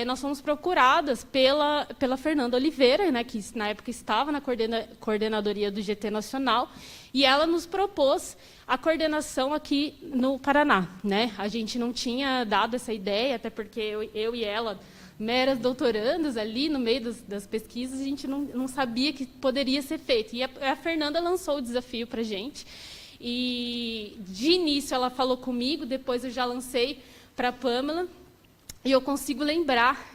S3: nós fomos procuradas pela Fernanda Oliveira, né, que na época estava na coordenadoria do GT Nacional, e ela nos propôs a coordenação aqui no Paraná, né? A gente não tinha dado essa ideia, até porque eu e ela, meras doutorandas ali no meio das pesquisas, a gente não sabia que poderia ser feito. E a Fernanda lançou o desafio para a gente. E, de início, ela falou comigo, depois eu já lancei para a Pâmela. E eu consigo lembrar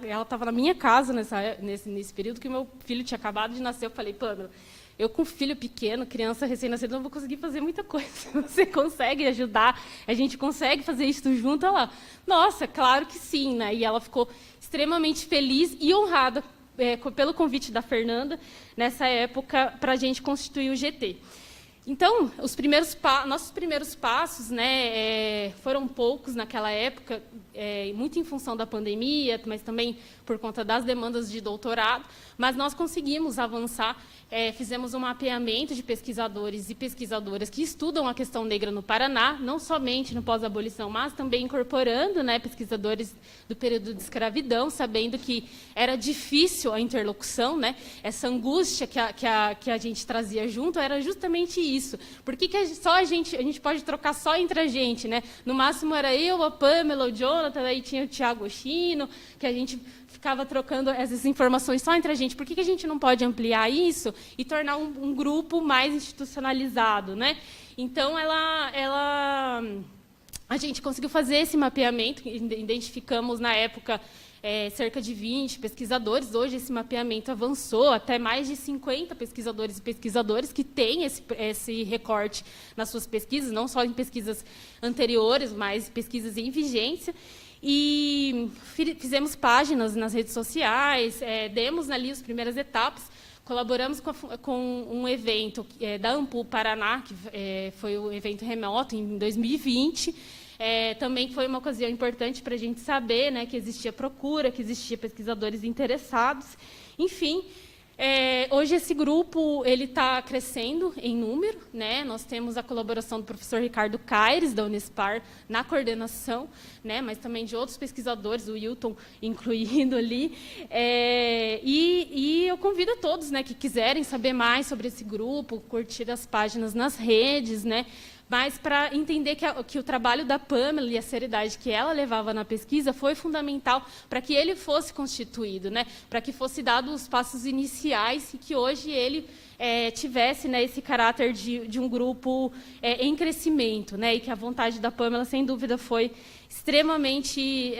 S3: ela estava na minha casa nesse período que o meu filho tinha acabado de nascer. Eu falei, Pâmela, eu com filho pequeno, criança recém-nascida, não vou conseguir fazer muita coisa. Você consegue ajudar? A gente consegue fazer isso junto? Ela, nossa, claro que sim, né? E ela ficou extremamente feliz e honrada pelo convite da Fernanda, nessa época, para a gente constituir o GT. Então, nossos primeiros passos, né, foram poucos naquela época, muito em função da pandemia, mas também por conta das demandas de doutorado, mas nós conseguimos avançar, fizemos um mapeamento de pesquisadores e pesquisadoras que estudam a questão negra no Paraná, não somente no pós-abolição, mas também incorporando, né, pesquisadores do período de escravidão, sabendo que era difícil a interlocução, né, essa angústia que a gente trazia junto era justamente isso. Por que só a gente pode trocar só entre a gente, né? No máximo era eu, a Pâmela, o Jonathan, aí tinha o Tiago Oshino, que a gente ficava trocando essas informações só entre a gente. Por que a gente não pode ampliar isso e tornar um grupo mais institucionalizado, né? Então, a gente conseguiu fazer esse mapeamento, identificamos, na época, cerca de 20 pesquisadores. Hoje, esse mapeamento avançou até mais de 50 pesquisadores e pesquisadoras que têm esse recorte nas suas pesquisas, não só em pesquisas anteriores, mas pesquisas em vigência. E fizemos páginas nas redes sociais, demos ali as primeiras etapas, colaboramos com um evento da Ampul Paraná, que foi o evento remoto em 2020. Também foi uma ocasião importante para a gente saber, né, que existia procura, que existia pesquisadores interessados. Enfim, hoje esse grupo está crescendo em número, né? Nós temos a colaboração do professor Ricardo Caires, da Unespar, na coordenação, né, mas também de outros pesquisadores, o Wilton incluído ali. E eu convido a todos, né, que quiserem saber mais sobre esse grupo, curtir as páginas nas redes, né, mas para entender que o trabalho da Pâmela e a seriedade que ela levava na pesquisa foi fundamental para que ele fosse constituído, né? Para que fosse dado os passos iniciais e que hoje ele tivesse, né, esse caráter de um grupo em crescimento, né? E que a vontade da Pâmela, sem dúvida, foi extremamente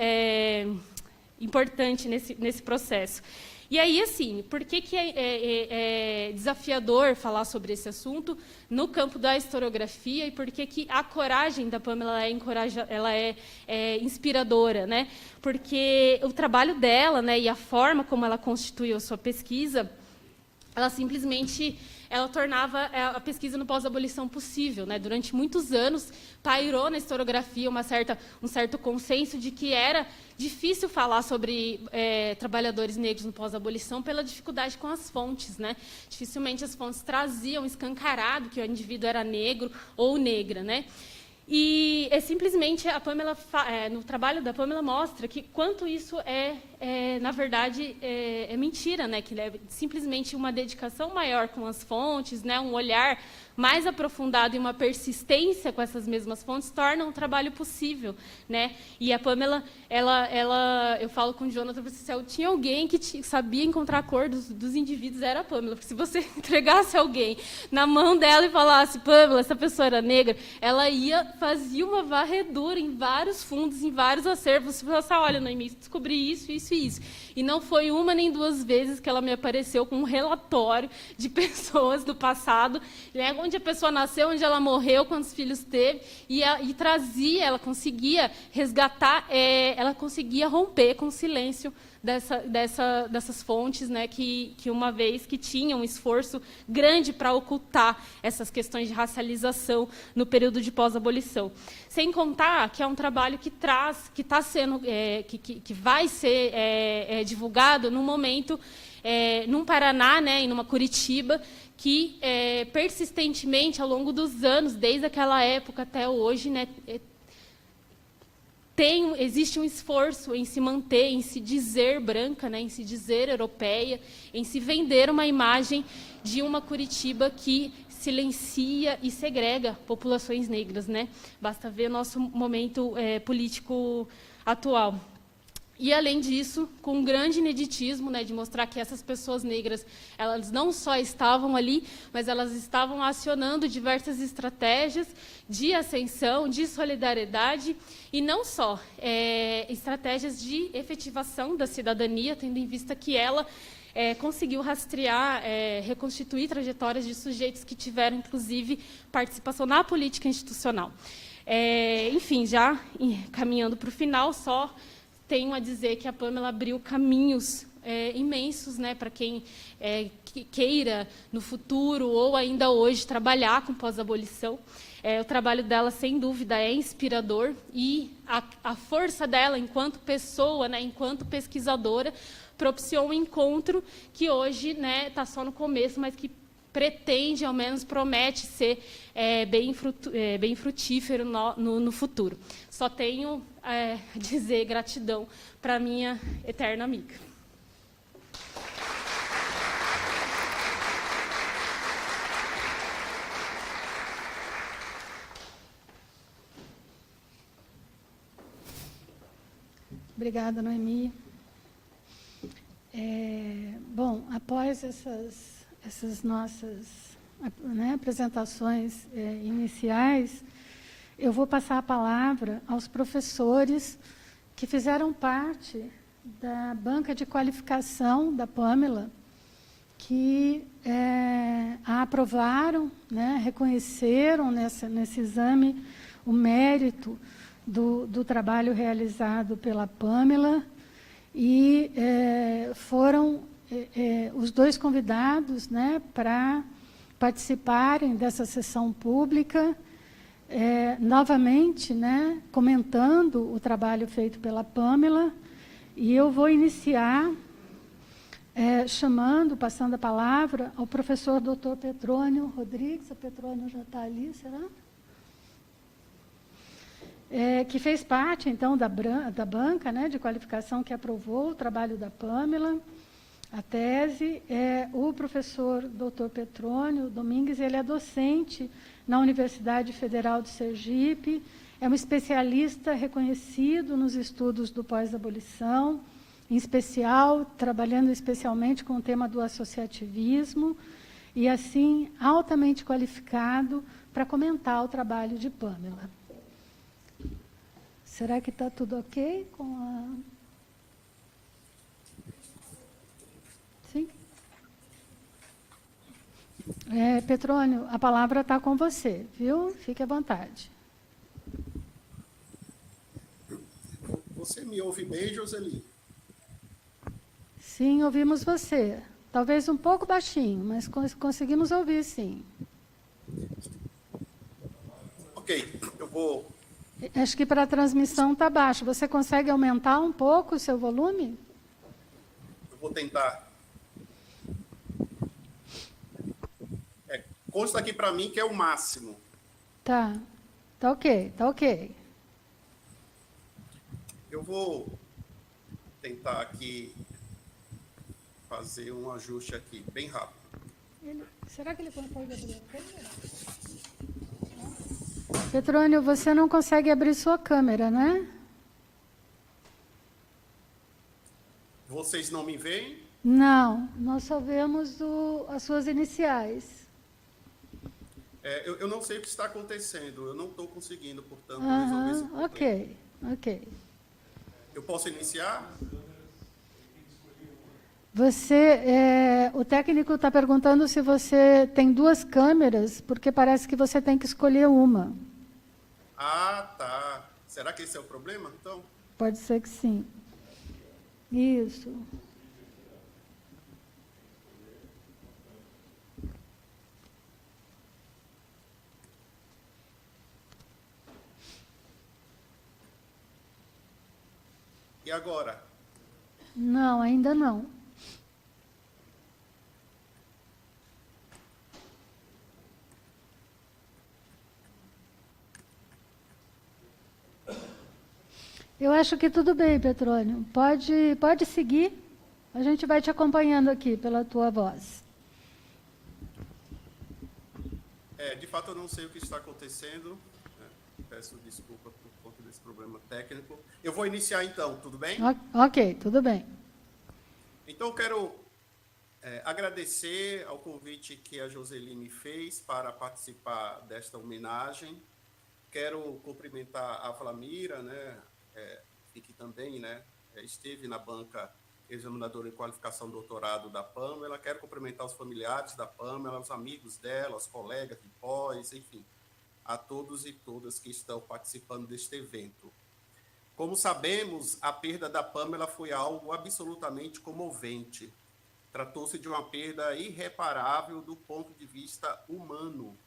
S3: importante nesse processo. E aí, assim, por que é desafiador falar sobre esse assunto no campo da historiografia e por que a coragem da Pâmela ela é inspiradora, né? Porque o trabalho dela, né, e a forma como ela constituiu a sua pesquisa, ela simplesmente tornava a pesquisa no pós-abolição possível, né? Durante muitos anos, pairou na historiografia um certo consenso de que era difícil falar sobre trabalhadores negros no pós-abolição pela dificuldade com as fontes, né? Dificilmente as fontes traziam escancarado que o indivíduo era negro ou negra, né? E simplesmente a Pâmela, no trabalho da Pâmela, mostra que quanto isso é na verdade, é mentira, né? Que é simplesmente uma dedicação maior com as fontes, né? Um olhar mais aprofundado e uma persistência com essas mesmas fontes torna um trabalho possível, né? E a Pamela, eu falo com o Jonathan, se eu tinha alguém que sabia encontrar a cor dos indivíduos, era a Pamela. Porque se você entregasse alguém na mão dela e falasse, Pamela, essa pessoa era negra, ela fazia uma varredura em vários fundos, em vários acervos. Você fala assim, olha, Noemi, descobri isso, isso e isso. E não foi uma nem duas vezes que ela me apareceu com um relatório de pessoas do passado, né, onde a pessoa nasceu, onde ela morreu, quantos filhos teve, e trazia, ela conseguia resgatar, ela conseguia romper com o silêncio dessas fontes, né, que uma vez que tinham um esforço grande para ocultar essas questões de racialização no período de pós-abolição. Sem contar que é um trabalho que está sendo, que vai ser divulgado num momento, num Paraná, né, e numa Curitiba, que persistentemente, ao longo dos anos, desde aquela época até hoje, né, existe um esforço em se manter, em se dizer branca, né, em se dizer europeia, em se vender uma imagem de uma Curitiba que silencia e segrega populações negras, né? Basta ver nosso momento político atual. E, além disso, com um grande ineditismo, né, de mostrar que essas pessoas negras, elas não só estavam ali, mas elas estavam acionando diversas estratégias de ascensão, de solidariedade, e não só estratégias de efetivação da cidadania, tendo em vista que ela conseguiu rastrear, reconstituir trajetórias de sujeitos que tiveram, inclusive, participação na política institucional. Enfim, já caminhando para o final, só tenho a dizer que a Pamela abriu caminhos imensos, né, para quem queira, no futuro ou ainda hoje, trabalhar com pós-abolição. O trabalho dela, sem dúvida, é inspirador, e a força dela, enquanto pessoa, né, enquanto pesquisadora, propiciou um encontro que hoje está só no começo, mas que pretende, ao menos promete ser bem frutífero no futuro. Só tenho a dizer gratidão para a minha eterna amiga.
S1: Obrigada, Noemi. Bom, após essas nossas, né, apresentações iniciais, eu vou passar a palavra aos professores que fizeram parte da banca de qualificação da Pamela, que a aprovaram, né, reconheceram nesse exame o mérito do trabalho realizado pela Pamela, e foram os dois convidados, né, para participarem dessa sessão pública, novamente, né, comentando o trabalho feito pela Pamela. E eu vou iniciar passando a palavra ao professor Dr. Petrônio Rodrigues. O Petrônio já está ali, será? Que fez parte, então, da banca, né, de qualificação que aprovou o trabalho da Pamela, a tese. O professor Dr. Petrônio Domingues, ele é docente na Universidade Federal de Sergipe, é um especialista reconhecido nos estudos do pós-abolição, em especial, trabalhando especialmente com o tema do associativismo, e, assim, altamente qualificado para comentar o trabalho de Pamela. Será que está tudo ok com a... Sim? Petrônio, a palavra está com você, viu? Fique à vontade.
S4: Você me ouve bem, Joseli?
S1: Sim, ouvimos você. Talvez um pouco baixinho, mas conseguimos ouvir, sim.
S4: Ok, eu vou...
S1: Acho que para a transmissão está baixo. Você consegue aumentar um pouco o seu volume?
S4: Eu vou tentar. Consta aqui para mim que é o máximo.
S1: Tá. Tá ok, tá ok.
S4: Eu vou tentar aqui fazer um ajuste aqui, bem rápido.
S1: Será que ele consegue abrir a câmera? Petrônio, você não consegue abrir sua câmera, né?
S4: Vocês não me veem?
S1: Não, nós só vemos as suas iniciais.
S4: Eu não sei o que está acontecendo, eu não estou conseguindo, portanto, resolver esse problema.
S1: Ok.
S4: Eu posso iniciar?
S1: O técnico está perguntando se você tem duas câmeras, porque parece que você tem que escolher uma.
S4: Ah, tá. Será que esse é o problema, então?
S1: Pode ser que sim. Isso.
S4: E agora?
S1: Não, ainda não. Eu acho que tudo bem, Petrônio. Pode seguir. A gente vai te acompanhando aqui pela tua voz.
S4: De fato, eu não sei o que está acontecendo. Peço desculpa por conta desse problema técnico. Eu vou iniciar então, tudo bem?
S1: Ok, tudo bem.
S4: Então, eu quero agradecer ao convite que a Joseli me fez para participar desta homenagem. Quero cumprimentar a Flamira, né, que também, né, esteve na banca examinadora de qualificação doutorado da Pamela. Quero cumprimentar os familiares da Pamela, os amigos dela, os colegas de pós, enfim, a todos e todas que estão participando deste evento. Como sabemos, a perda da Pamela foi algo absolutamente comovente. Tratou-se de uma perda irreparável do ponto de vista humano.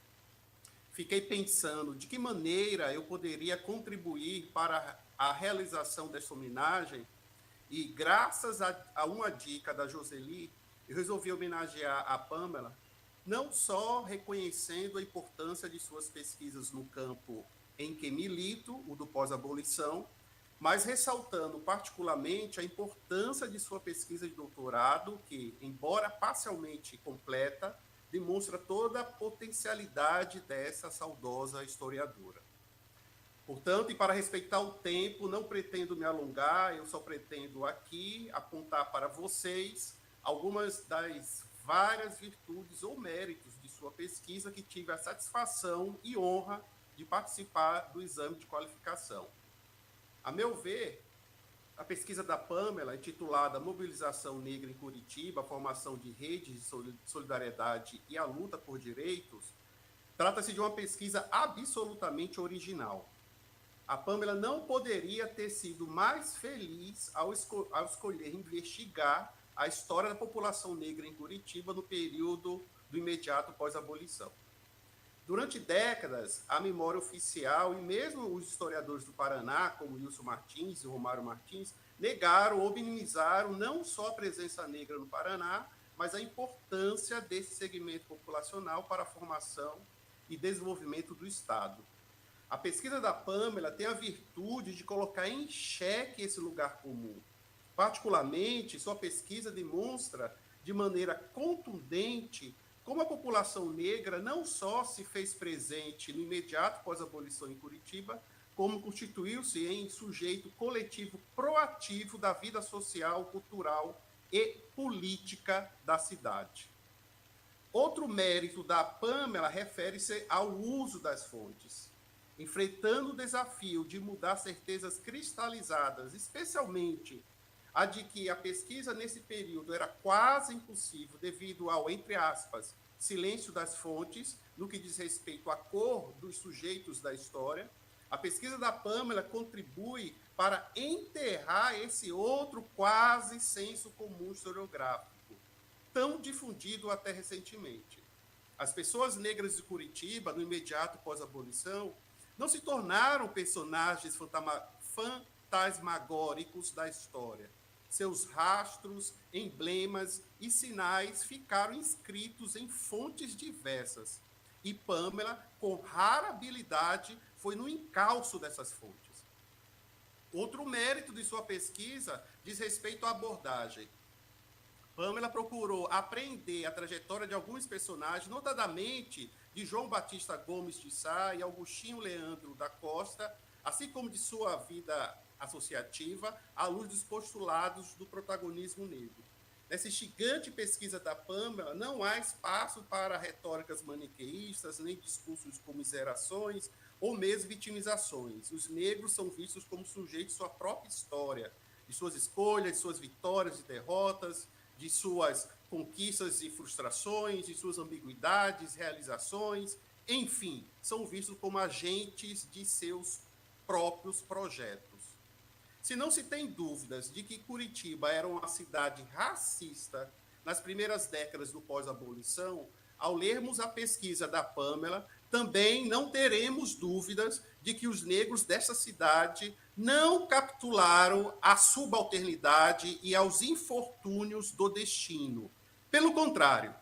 S4: Fiquei pensando de que maneira eu poderia contribuir para a realização dessa homenagem e, graças a uma dica da Joseli, eu resolvi homenagear a Pamela, não só reconhecendo a importância de suas pesquisas no campo em que milito, o do pós-abolição, mas ressaltando particularmente a importância de sua pesquisa de doutorado, que, embora parcialmente completa, demonstra toda a potencialidade dessa saudosa historiadora. Portanto, e para respeitar o tempo, não pretendo me alongar, eu só pretendo aqui apontar para vocês algumas das várias virtudes ou méritos de sua pesquisa que tive a satisfação e honra de participar do exame de qualificação. A meu ver, a pesquisa da Pamela, intitulada Mobilização Negra em Curitiba, a formação de redes de solidariedade e a luta por direitos, trata-se de uma pesquisa absolutamente original. A Pamela não poderia ter sido mais feliz ao escolher investigar a história da população negra em Curitiba no período do imediato pós-abolição. Durante décadas, a memória oficial e mesmo os historiadores do Paraná, como Wilson Martins e Romário Martins, negaram ou minimizaram não só a presença negra no Paraná, mas a importância desse segmento populacional para a formação e desenvolvimento do Estado. A pesquisa da Pamela tem a virtude de colocar em xeque esse lugar comum. Particularmente, sua pesquisa demonstra de maneira contundente como a população negra não só se fez presente no imediato pós-abolição em Curitiba, como constituiu-se em sujeito coletivo proativo da vida social, cultural e política da cidade. Outro mérito da Pamela refere-se ao uso das fontes. Enfrentando o desafio de mudar certezas cristalizadas, especialmente a de que a pesquisa nesse período era quase impossível devido ao, entre aspas, silêncio das fontes, no que diz respeito à cor dos sujeitos da história, a pesquisa da Pamela contribui para enterrar esse outro quase senso comum historiográfico, tão difundido até recentemente. As pessoas negras de Curitiba, no imediato pós-abolição, não se tornaram personagens fantasmagóricos da história. Seus rastros, emblemas e sinais ficaram inscritos em fontes diversas. E Pamela, com rara habilidade, foi no encalço dessas fontes. Outro mérito de sua pesquisa diz respeito à abordagem. Pamela procurou aprender a trajetória de alguns personagens, notadamente de João Batista Gomes de Sá e Augustinho Leandro da Costa, assim como de sua vida associativa, à luz dos postulados do protagonismo negro. Nessa instigante pesquisa da Pamela, não há espaço para retóricas maniqueístas, nem discursos de comiserações ou mesmo vitimizações. Os negros são vistos como sujeitos de sua própria história, de suas escolhas, de suas vitórias e derrotas, de suas conquistas e frustrações, de suas ambiguidades, realizações, enfim, são vistos como agentes de seus próprios projetos. Se não se tem dúvidas de que Curitiba era uma cidade racista nas primeiras décadas do pós-abolição, ao lermos a pesquisa da Pamela, também não teremos dúvidas de que os negros dessa cidade não capitularam à subalternidade e aos infortúnios do destino. Pelo contrário,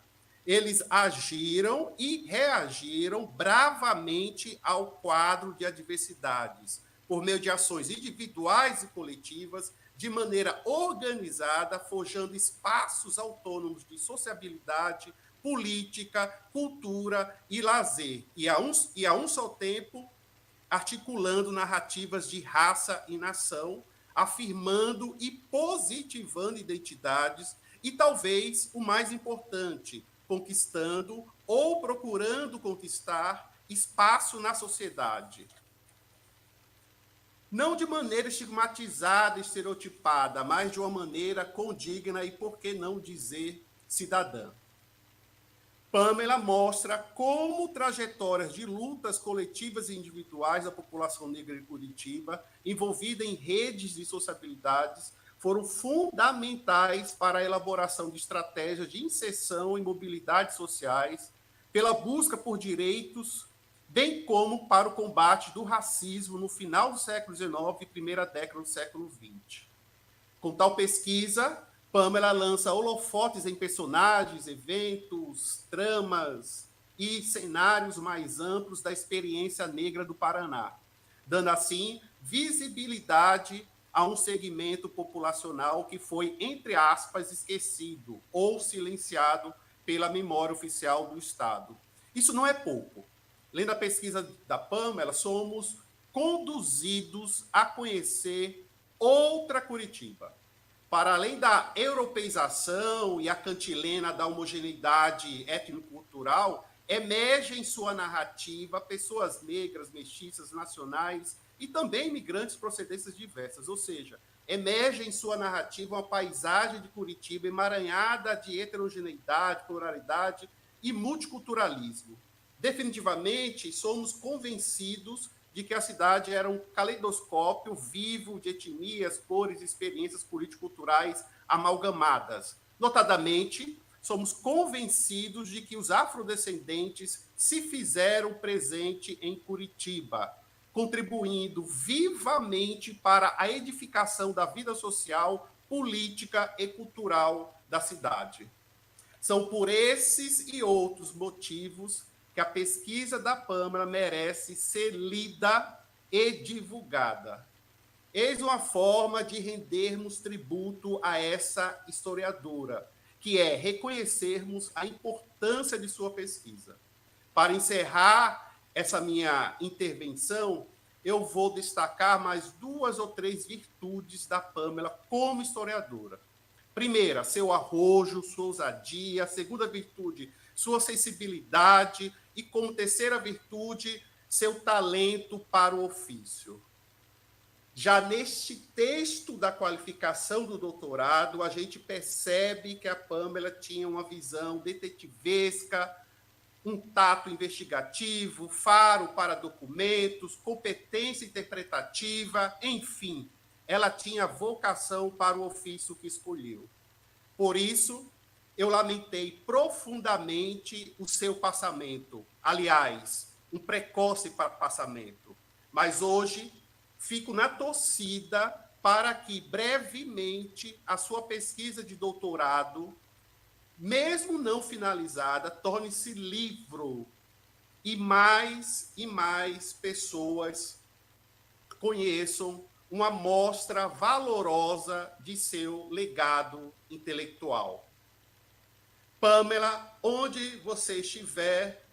S4: eles agiram e reagiram bravamente ao quadro de adversidades, por meio de ações individuais e coletivas, de maneira organizada, forjando espaços autônomos de sociabilidade, política, cultura e lazer, e a um só tempo articulando narrativas de raça e nação, afirmando e positivando identidades e, talvez, o mais importante, conquistando ou procurando conquistar espaço na sociedade. Não de maneira estigmatizada, estereotipada, mas de uma maneira condigna e, por que não dizer, cidadã. Pamela mostra como trajetórias de lutas coletivas e individuais da população negra de Curitiba, envolvida em redes de sociabilidades, foram fundamentais para a elaboração de estratégias de inserção e mobilidade sociais, pela busca por direitos, bem como para o combate do racismo no final do século XIX e primeira década do século XX. Com tal pesquisa, Pamela lança holofotes em personagens, eventos, tramas e cenários mais amplos da experiência negra do Paraná, dando assim visibilidade a um segmento populacional que foi, entre aspas, esquecido ou silenciado pela memória oficial do Estado. Isso não é pouco. Lendo a pesquisa da Pamela, somos conduzidos a conhecer outra Curitiba. Para além da europeização e a cantilena da homogeneidade étnico-cultural, emergem em sua narrativa pessoas negras, mestiças, nacionais e também imigrantes de procedências diversas, ou seja, emerge em sua narrativa uma paisagem de Curitiba emaranhada de heterogeneidade, pluralidade e multiculturalismo. Definitivamente, somos convencidos de que a cidade era um caleidoscópio vivo de etnias, cores e experiências político-culturais amalgamadas. Notadamente, somos convencidos de que os afrodescendentes se fizeram presente em Curitiba, contribuindo vivamente para a edificação da vida social, política e cultural da cidade. São por esses e outros motivos que a pesquisa da Pamela merece ser lida e divulgada. Eis uma forma de rendermos tributo a essa historiadora, que é reconhecermos a importância de sua pesquisa. Para encerrar essa minha intervenção, eu vou destacar mais 2 ou 3 virtudes da Pamela como historiadora. Primeira, seu arrojo, sua ousadia. Segunda virtude, sua sensibilidade. E como terceira virtude, seu talento para o ofício. Já neste texto da qualificação do doutorado, a gente percebe que a Pamela tinha uma visão detetivesca, um tato investigativo, faro para documentos, competência interpretativa, enfim, ela tinha vocação para o ofício que escolheu. Por isso, eu lamentei profundamente o seu passamento. Aliás, um precoce passamento. Mas hoje fico na torcida para que brevemente a sua pesquisa de doutorado, mesmo não finalizada, torne-se livro e mais pessoas conheçam uma mostra valorosa de seu legado intelectual. Pamela, onde você estiver,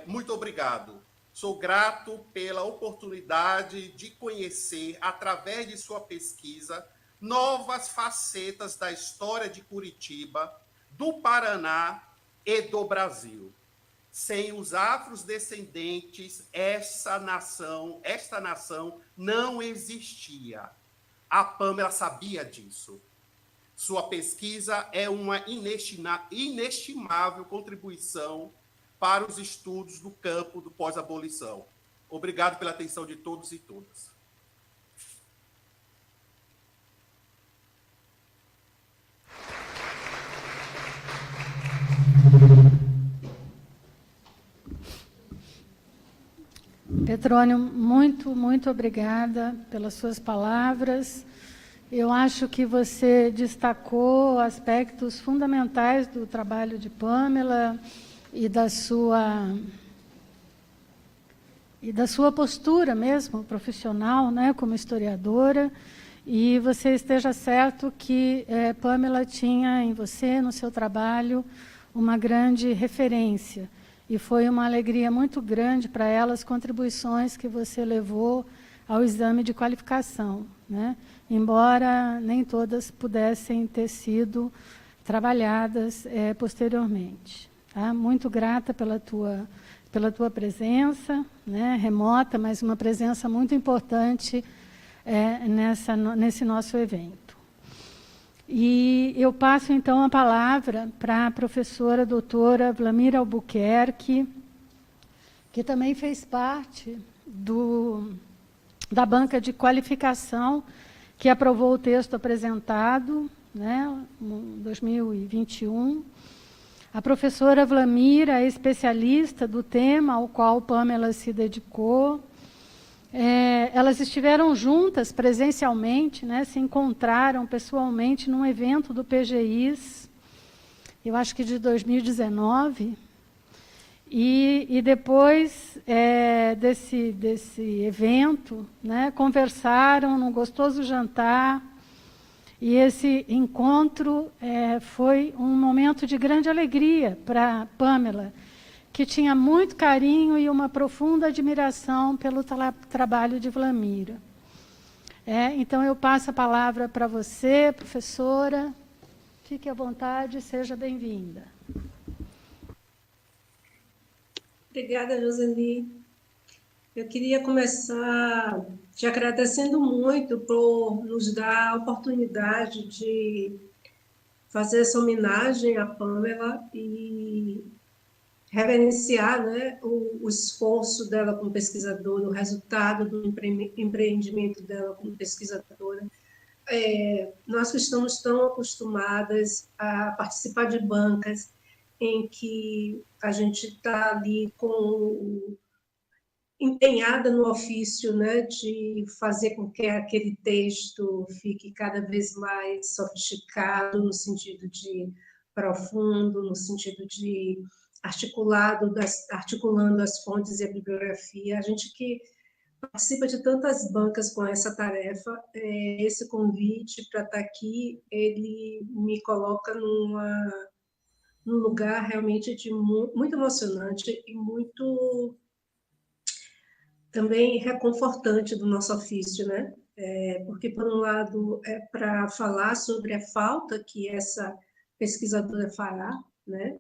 S4: muito obrigado. Sou grato pela oportunidade de conhecer, através de sua pesquisa, novas facetas da história de Curitiba, do Paraná e do Brasil. Sem os afrodescendentes, esta nação não existia. A Pamela sabia disso. Sua pesquisa é uma inestimável contribuição para os estudos do campo do pós-abolição. Obrigado pela atenção de todos e todas.
S1: Petrônio, muito obrigada pelas suas palavras. Eu acho que você destacou aspectos fundamentais do trabalho de Pamela e da sua postura mesmo, profissional, né, como historiadora. E você esteja certo que Pamela tinha em você, no seu trabalho, uma grande referência. E foi uma alegria muito grande para ela as contribuições que você levou ao exame de qualificação, né? Embora nem todas pudessem ter sido trabalhadas posteriormente. Tá? Muito grata pela tua presença, né? Remota, mas uma presença muito importante nesse nosso evento. E eu passo, então, a palavra para a professora doutora Vlamira Albuquerque, que também fez parte da banca de qualificação que aprovou o texto apresentado, né, em 2021. A professora Vlamira é especialista do tema ao qual Pamela se dedicou. Elas estiveram juntas presencialmente, né, se encontraram pessoalmente num evento do PGIs, eu acho que de 2019, e depois desse evento, né, conversaram num gostoso jantar, e esse encontro foi um momento de grande alegria para Pamela, que tinha muito carinho e uma profunda admiração pelo trabalho de Vlamira. Então, eu passo a palavra para você, professora. Fique à vontade, seja bem-vinda.
S5: Obrigada, Joseli. Eu queria começar te agradecendo muito por nos dar a oportunidade de fazer essa homenagem à Pamela e reverenciar, né, o esforço dela como pesquisadora, o resultado do empreendimento dela como pesquisadora. Nós que estamos tão acostumadas a participar de bancas em que a gente está ali empenhada no ofício, né, de fazer com que aquele texto fique cada vez mais sofisticado, no sentido de profundo, no sentido de articulando as fontes e a bibliografia. A gente que participa de tantas bancas com essa tarefa, esse convite para estar aqui, ele me coloca num lugar realmente muito emocionante e muito também reconfortante do nosso ofício, né? Porque, por um lado, é para falar sobre a falta que essa pesquisadora fará, né?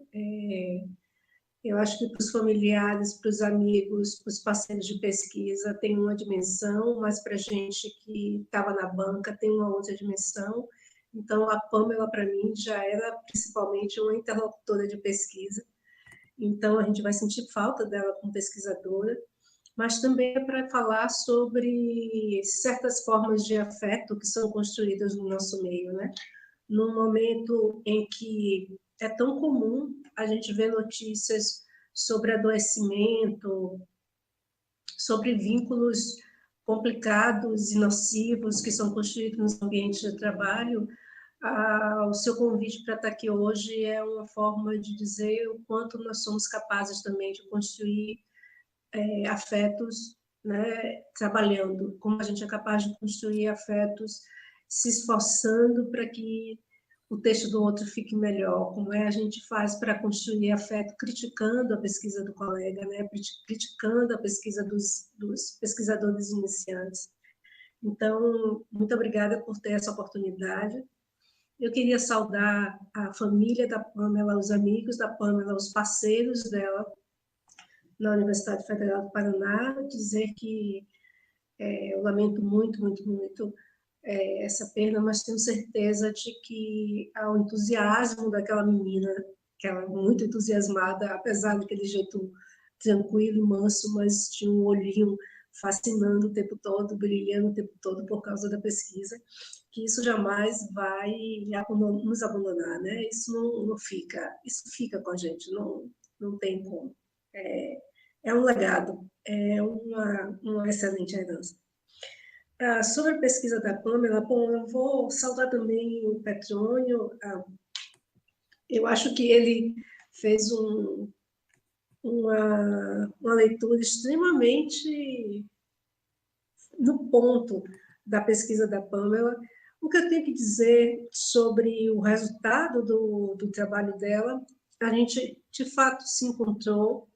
S5: Eu acho que para os familiares, para os amigos, para os parceiros de pesquisa tem uma dimensão, mas para a gente que estava na banca tem uma outra dimensão. Então, a Pamela, para mim, já era principalmente uma interlocutora de pesquisa. Então, a gente vai sentir falta dela como pesquisadora, mas também é para falar sobre certas formas de afeto que são construídas no nosso meio, né? Num momento em que é tão comum a gente ver notícias sobre adoecimento, sobre vínculos complicados e nocivos que são construídos no ambiente de trabalho, o seu convite para estar aqui hoje é uma forma de dizer o quanto nós somos capazes também de construir afetos né, trabalhando, como a gente é capaz de construir afetos, se esforçando para que o texto do outro fique melhor, como é a gente faz para construir afeto criticando a pesquisa do colega, né, criticando a pesquisa dos pesquisadores iniciantes. Então, muito obrigada por ter essa oportunidade. Eu queria saudar a família da Pamela, os amigos da Pamela, os parceiros dela na Universidade Federal do Paraná, dizer que eu lamento muito, muito, muito essa perda, mas tenho certeza de que o entusiasmo daquela menina, que ela muito entusiasmada, apesar daquele jeito tranquilo e manso, mas tinha um olhinho fascinando o tempo todo, brilhando o tempo todo por causa da pesquisa, que isso jamais vai nos abandonar, né? Isso não fica, isso fica com a gente, não tem como. É um legado, é uma excelente herança. Sobre a pesquisa da Pamela, bom, eu vou saudar também o Petrônio. Eu acho que ele fez uma leitura extremamente no ponto da pesquisa da Pamela. O que eu tenho que dizer sobre o resultado do trabalho dela, a gente, de fato, se encontrou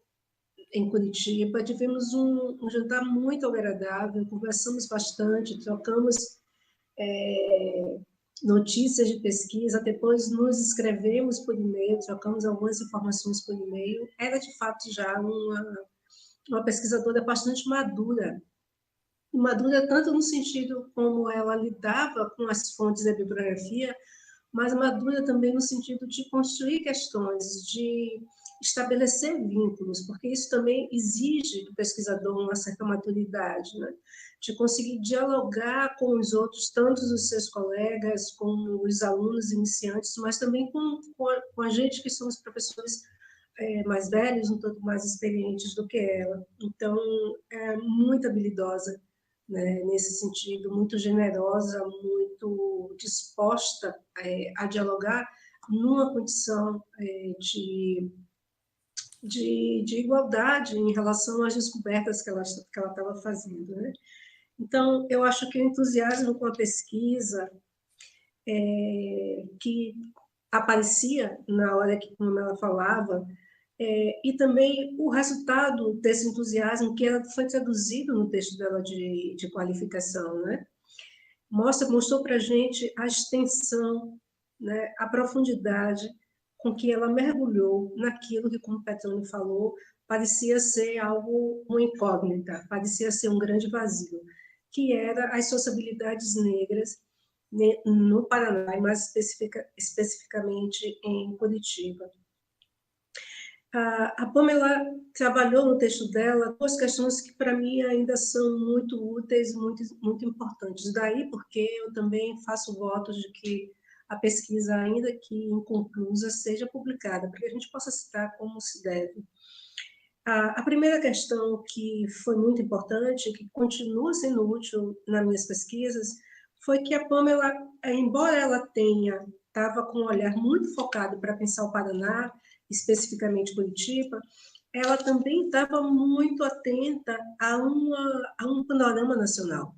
S5: em Curitiba, tivemos um jantar muito agradável, conversamos bastante, trocamos notícias de pesquisa, depois nos escrevemos por e-mail, trocamos algumas informações por e-mail. Era, de fato, já uma pesquisadora bastante madura, madura tanto no sentido como ela lidava com as fontes da bibliografia, mas madura também no sentido de construir questões, de estabelecer vínculos, porque isso também exige do pesquisador uma certa maturidade, né? De conseguir dialogar com os outros, tanto os seus colegas, como os alunos iniciantes, mas também com a gente que somos professores mais velhos, um tanto mais experientes do que ela. Então, é muito habilidosa, né, nesse sentido, muito generosa, muito disposta a dialogar numa condição de igualdade em relação às descobertas que ela estava fazendo, né? Então, eu acho que o entusiasmo com a pesquisa que aparecia na hora que como ela falava, e também o resultado desse entusiasmo que foi traduzido no texto dela de qualificação, né? Mostrou para a gente a extensão, né, a profundidade com que ela mergulhou naquilo que, como o Petrônio falou, parecia ser algo, uma incógnita, parecia ser um grande vazio, que era as sociabilidades negras no Paraná, e mais especificamente em Curitiba. A Pamela trabalhou no texto dela duas questões que, para mim, ainda são muito úteis, muito, muito importantes. Daí porque eu também faço votos de que a pesquisa, ainda que inconclusa, seja publicada, para que a gente possa citar como se deve. A primeira questão que foi muito importante, que continua sendo útil nas minhas pesquisas, foi que a Pamela, embora ela estava com um olhar muito focado para pensar o Paraná, especificamente Curitiba, ela também estava muito atenta a um panorama nacional.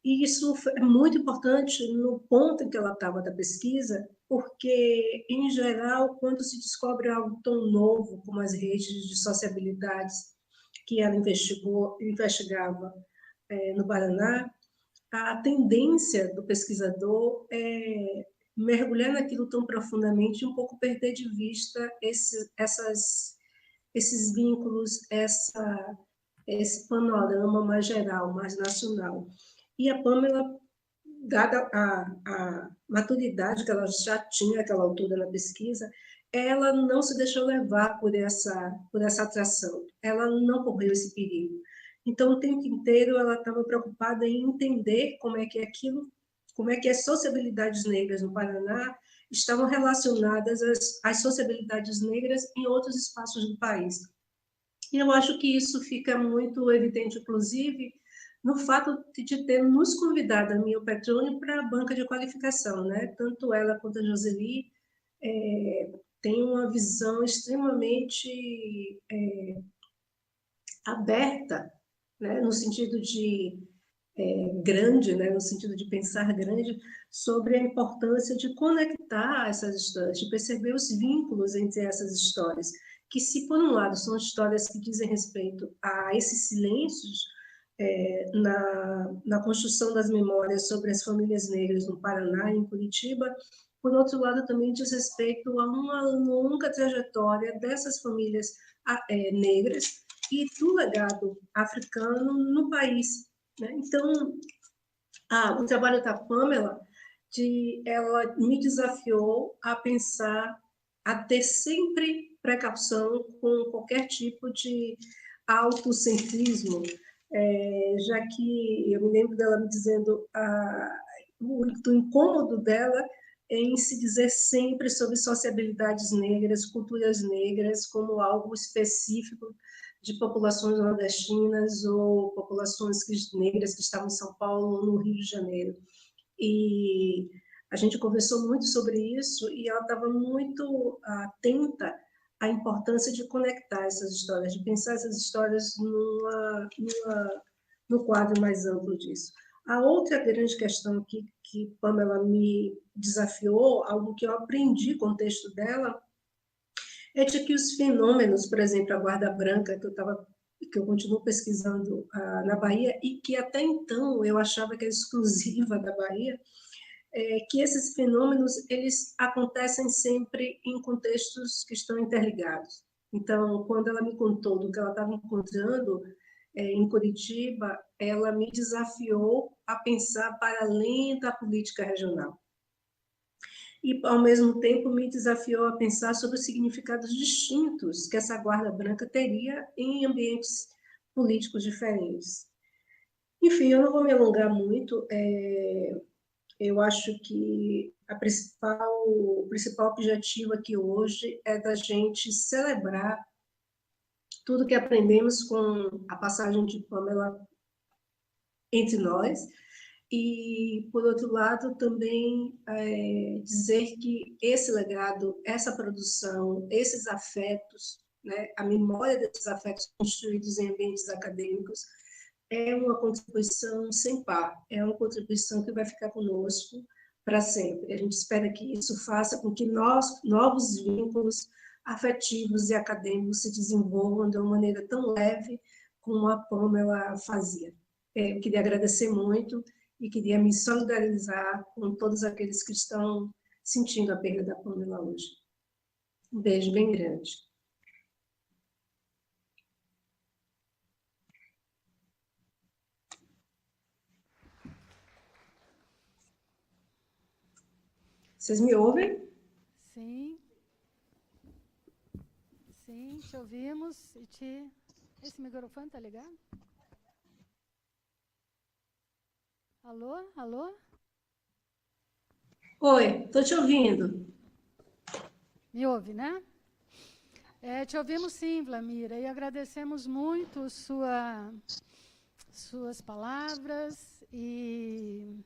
S5: E isso é muito importante no ponto em que ela estava da pesquisa, porque, em geral, quando se descobre algo tão novo como as redes de sociabilidades que ela investigava no Paraná, a tendência do pesquisador é mergulhar naquilo tão profundamente e um pouco perder de vista esses vínculos, esse panorama mais geral, mais nacional. E a Pamela, dada a maturidade que ela já tinha naquela altura na pesquisa, ela não se deixou levar por essa atração, ela não correu esse perigo. Então, o tempo inteiro, ela estava preocupada em entender como é que as sociabilidades negras no Paraná estavam relacionadas às sociabilidades negras em outros espaços do país. E eu acho que isso fica muito evidente, inclusive, no fato de ter nos convidado, a mim e o Petrônio, para a banca de qualificação, né? Tanto ela quanto a Joseli têm uma visão extremamente aberta né, no sentido de grande, né, no sentido de pensar grande, sobre a importância de conectar essas histórias, de perceber os vínculos entre essas histórias, que se, por um lado, são histórias que dizem respeito a esses silêncios na construção das memórias sobre as famílias negras no Paraná e em Curitiba, por outro lado, também diz respeito a uma longa trajetória dessas famílias negras e do legado africano no país, né? Então, o trabalho da Pamela, ela me desafiou a pensar, a ter sempre precaução com qualquer tipo de autocentrismo, já que eu me lembro dela me dizendo do incômodo dela em se dizer sempre sobre sociabilidades negras, culturas negras, como algo específico de populações nordestinas ou populações negras que estavam em São Paulo ou no Rio de Janeiro. E a gente conversou muito sobre isso e ela estava muito atenta à importância de conectar essas histórias, de pensar essas histórias no quadro mais amplo disso. A outra grande questão que Pamela me desafiou, algo que eu aprendi com o texto dela, é de que os fenômenos, por exemplo, a Guarda Branca, que eu continuo pesquisando na Bahia, e que até então eu achava que era exclusiva da Bahia, que esses fenômenos eles acontecem sempre em contextos que estão interligados. Então, quando ela me contou do que ela estava encontrando em Curitiba, ela me desafiou a pensar para além da política regional. E, ao mesmo tempo, me desafiou a pensar sobre os significados distintos que essa Guarda Branca teria em ambientes políticos diferentes. Enfim, eu não vou me alongar muito, eu acho que o principal objetivo aqui hoje é da gente celebrar tudo que aprendemos com a passagem de Pamela entre nós, e, por outro lado, também dizer que esse legado, essa produção, esses afetos, né, a memória desses afetos construídos em ambientes acadêmicos, é uma contribuição sem par, é uma contribuição que vai ficar conosco para sempre. A gente espera que isso faça com que novos vínculos afetivos e acadêmicos se desenvolvam de uma maneira tão leve como a Pamela fazia. Eu queria agradecer muito e queria me solidarizar com todos aqueles que estão sentindo a perda da Pamela hoje. Um beijo bem grande. Vocês me ouvem?
S1: Sim. Sim, te ouvimos e te... Esse microfone está ligado? Alô? Alô?
S5: Oi, estou te ouvindo.
S1: Me ouve, né? Te ouvimos sim, Vlamira, e agradecemos muito suas palavras e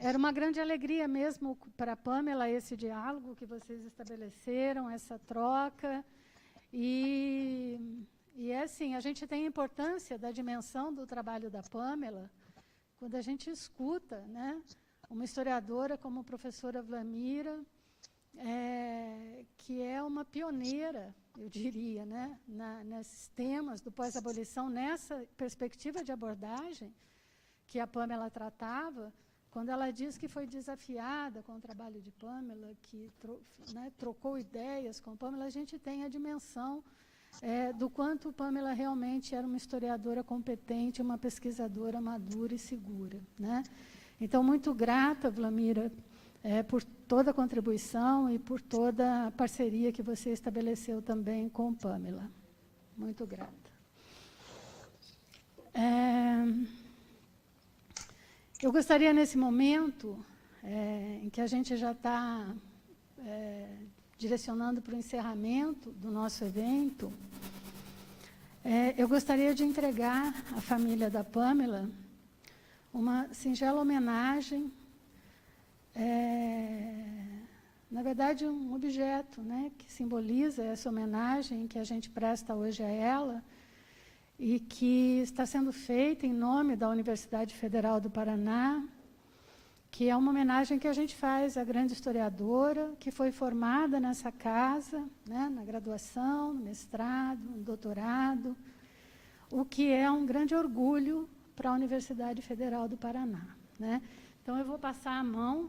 S1: era uma grande alegria mesmo para a Pamela esse diálogo que vocês estabeleceram, essa troca. E assim, a gente tem a importância da dimensão do trabalho da Pamela quando a gente escuta, né, uma historiadora como a professora Vlamira, que é uma pioneira, eu diria, né, nesses temas do pós-abolição, nessa perspectiva de abordagem que a Pamela tratava, quando ela diz que foi desafiada com o trabalho de Pamela, que trocou ideias com Pamela, a gente tem a dimensão do quanto Pamela realmente era uma historiadora competente, uma pesquisadora madura e segura, né? Então, muito grata, Vlamira, por toda a contribuição e por toda a parceria que você estabeleceu também com Pamela. Muito grata. Eu gostaria, nesse momento, em que a gente já está direcionando para o encerramento do nosso evento, eu gostaria de entregar à família da Pamela uma singela homenagem, na verdade, um objeto, né, que simboliza essa homenagem que a gente presta hoje a ela, e que está sendo feita em nome da Universidade Federal do Paraná, que é uma homenagem que a gente faz à grande historiadora, que foi formada nessa casa, né, na graduação, no mestrado, no doutorado, o que é um grande orgulho para a Universidade Federal do Paraná, né? Então, eu vou passar a mão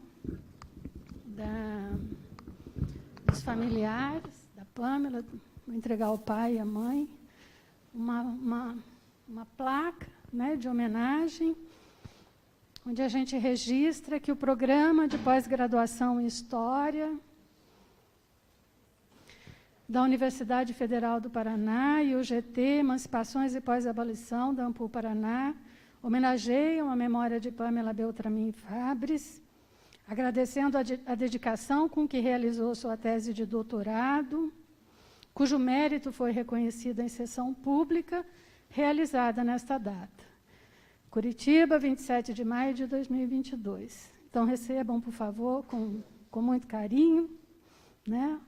S1: dos familiares, da Pâmela, vou entregar ao pai e à mãe uma placa, né, de homenagem, onde a gente registra que o programa de pós-graduação em História da Universidade Federal do Paraná e o GT, Emancipações e Pós-Abolição, da Ampul Paraná, homenageiam a memória de Pâmela Beltramin Fabres, agradecendo a dedicação com que realizou sua tese de doutorado, cujo mérito foi reconhecido em sessão pública, realizada nesta data. Curitiba, 27 de maio de 2022. Então, recebam, por favor, com muito carinho, né?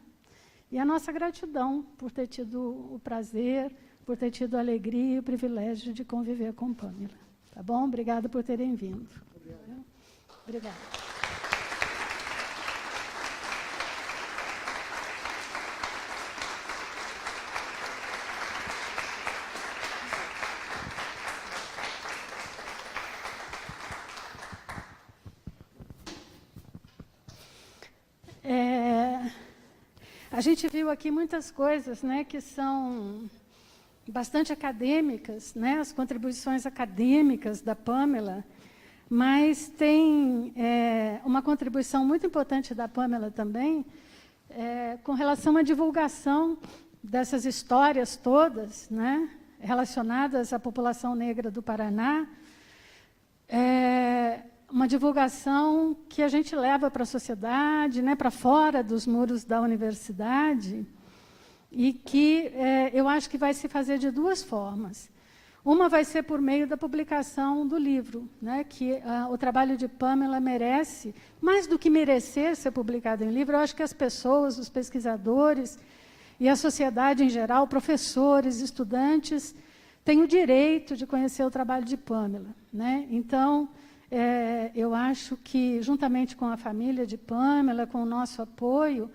S1: E a nossa gratidão por ter tido o prazer, por ter tido a alegria e o privilégio de conviver com Pâmela. Tá bom? Obrigada por terem vindo. Obrigada. A gente viu aqui muitas coisas, né, que são bastante acadêmicas, né, as contribuições acadêmicas da Pâmela, mas tem uma contribuição muito importante da Pâmela também, com relação à divulgação dessas histórias todas, né, relacionadas à população negra do Paraná, uma divulgação que a gente leva para a sociedade, né, para fora dos muros da universidade, e que eu acho que vai se fazer de duas formas. Uma vai ser por meio da publicação do livro, né, que o trabalho de Pâmela merece, mais do que merecer ser publicado em livro, eu acho que as pessoas, os pesquisadores e a sociedade em geral, professores, estudantes, têm o direito de conhecer o trabalho de Pâmela, né? Então, eu acho que, juntamente com a família de Pâmela, com o nosso apoio,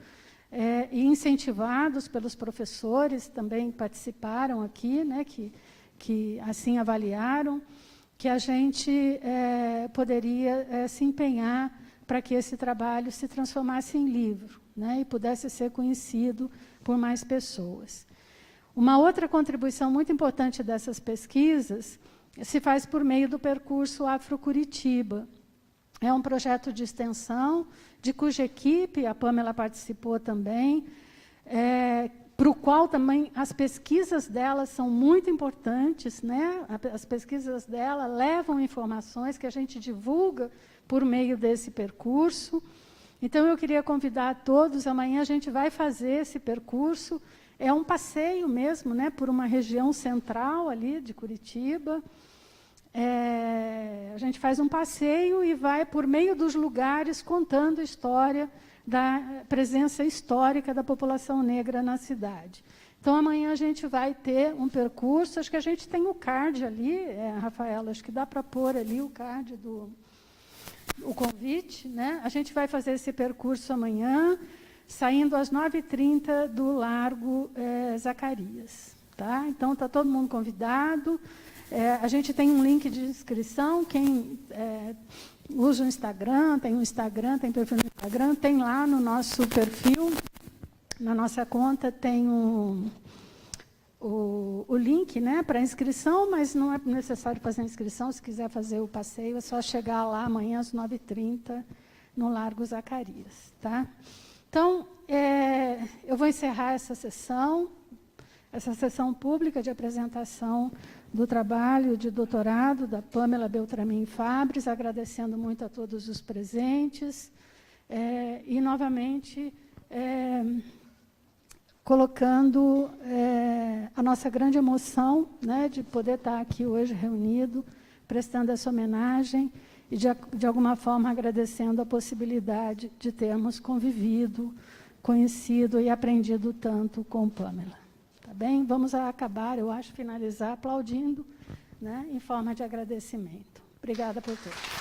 S1: e incentivados pelos professores também que participaram aqui, né, que assim avaliaram, que a gente poderia se empenhar para que esse trabalho se transformasse em livro, né, e pudesse ser conhecido por mais pessoas. Uma outra contribuição muito importante dessas pesquisas se faz por meio do percurso Afro-Curitiba. É um projeto de extensão, de cuja equipe a Pâmela participou também, para o qual também as pesquisas dela são muito importantes, né? As pesquisas dela levam informações que a gente divulga por meio desse percurso. Então, eu queria convidar a todos, amanhã a gente vai fazer esse percurso, é um passeio mesmo, né, por uma região central ali de Curitiba. A gente faz um passeio e vai, por meio dos lugares, contando a história da presença histórica da população negra na cidade. Então, amanhã a gente vai ter um percurso, acho que a gente tem o card ali, Rafaela, acho que dá para pôr ali o card o convite, né? A gente vai fazer esse percurso amanhã, saindo às 9h30 do Largo Zacarias. Tá? Então, está todo mundo convidado. A gente tem um link de inscrição, quem usa o Instagram, tem perfil no Instagram, tem lá no nosso perfil, na nossa conta, tem o link, né, para inscrição, mas não é necessário fazer a inscrição, se quiser fazer o passeio, é só chegar lá amanhã às 9h30, no Largo Zacarias. Tá? Então, eu vou encerrar essa sessão pública de apresentação do trabalho de doutorado da Pâmela Beltramin Fabres, agradecendo muito a todos os presentes, e, novamente, colocando a nossa grande emoção, né, de poder estar aqui hoje reunido, prestando essa homenagem e, de alguma forma, agradecendo a possibilidade de termos convivido, conhecido e aprendido tanto com Pâmela. Tá bom? bem? Vamos acabar, eu acho, finalizar aplaudindo, né, em forma de agradecimento. Obrigada por tudo.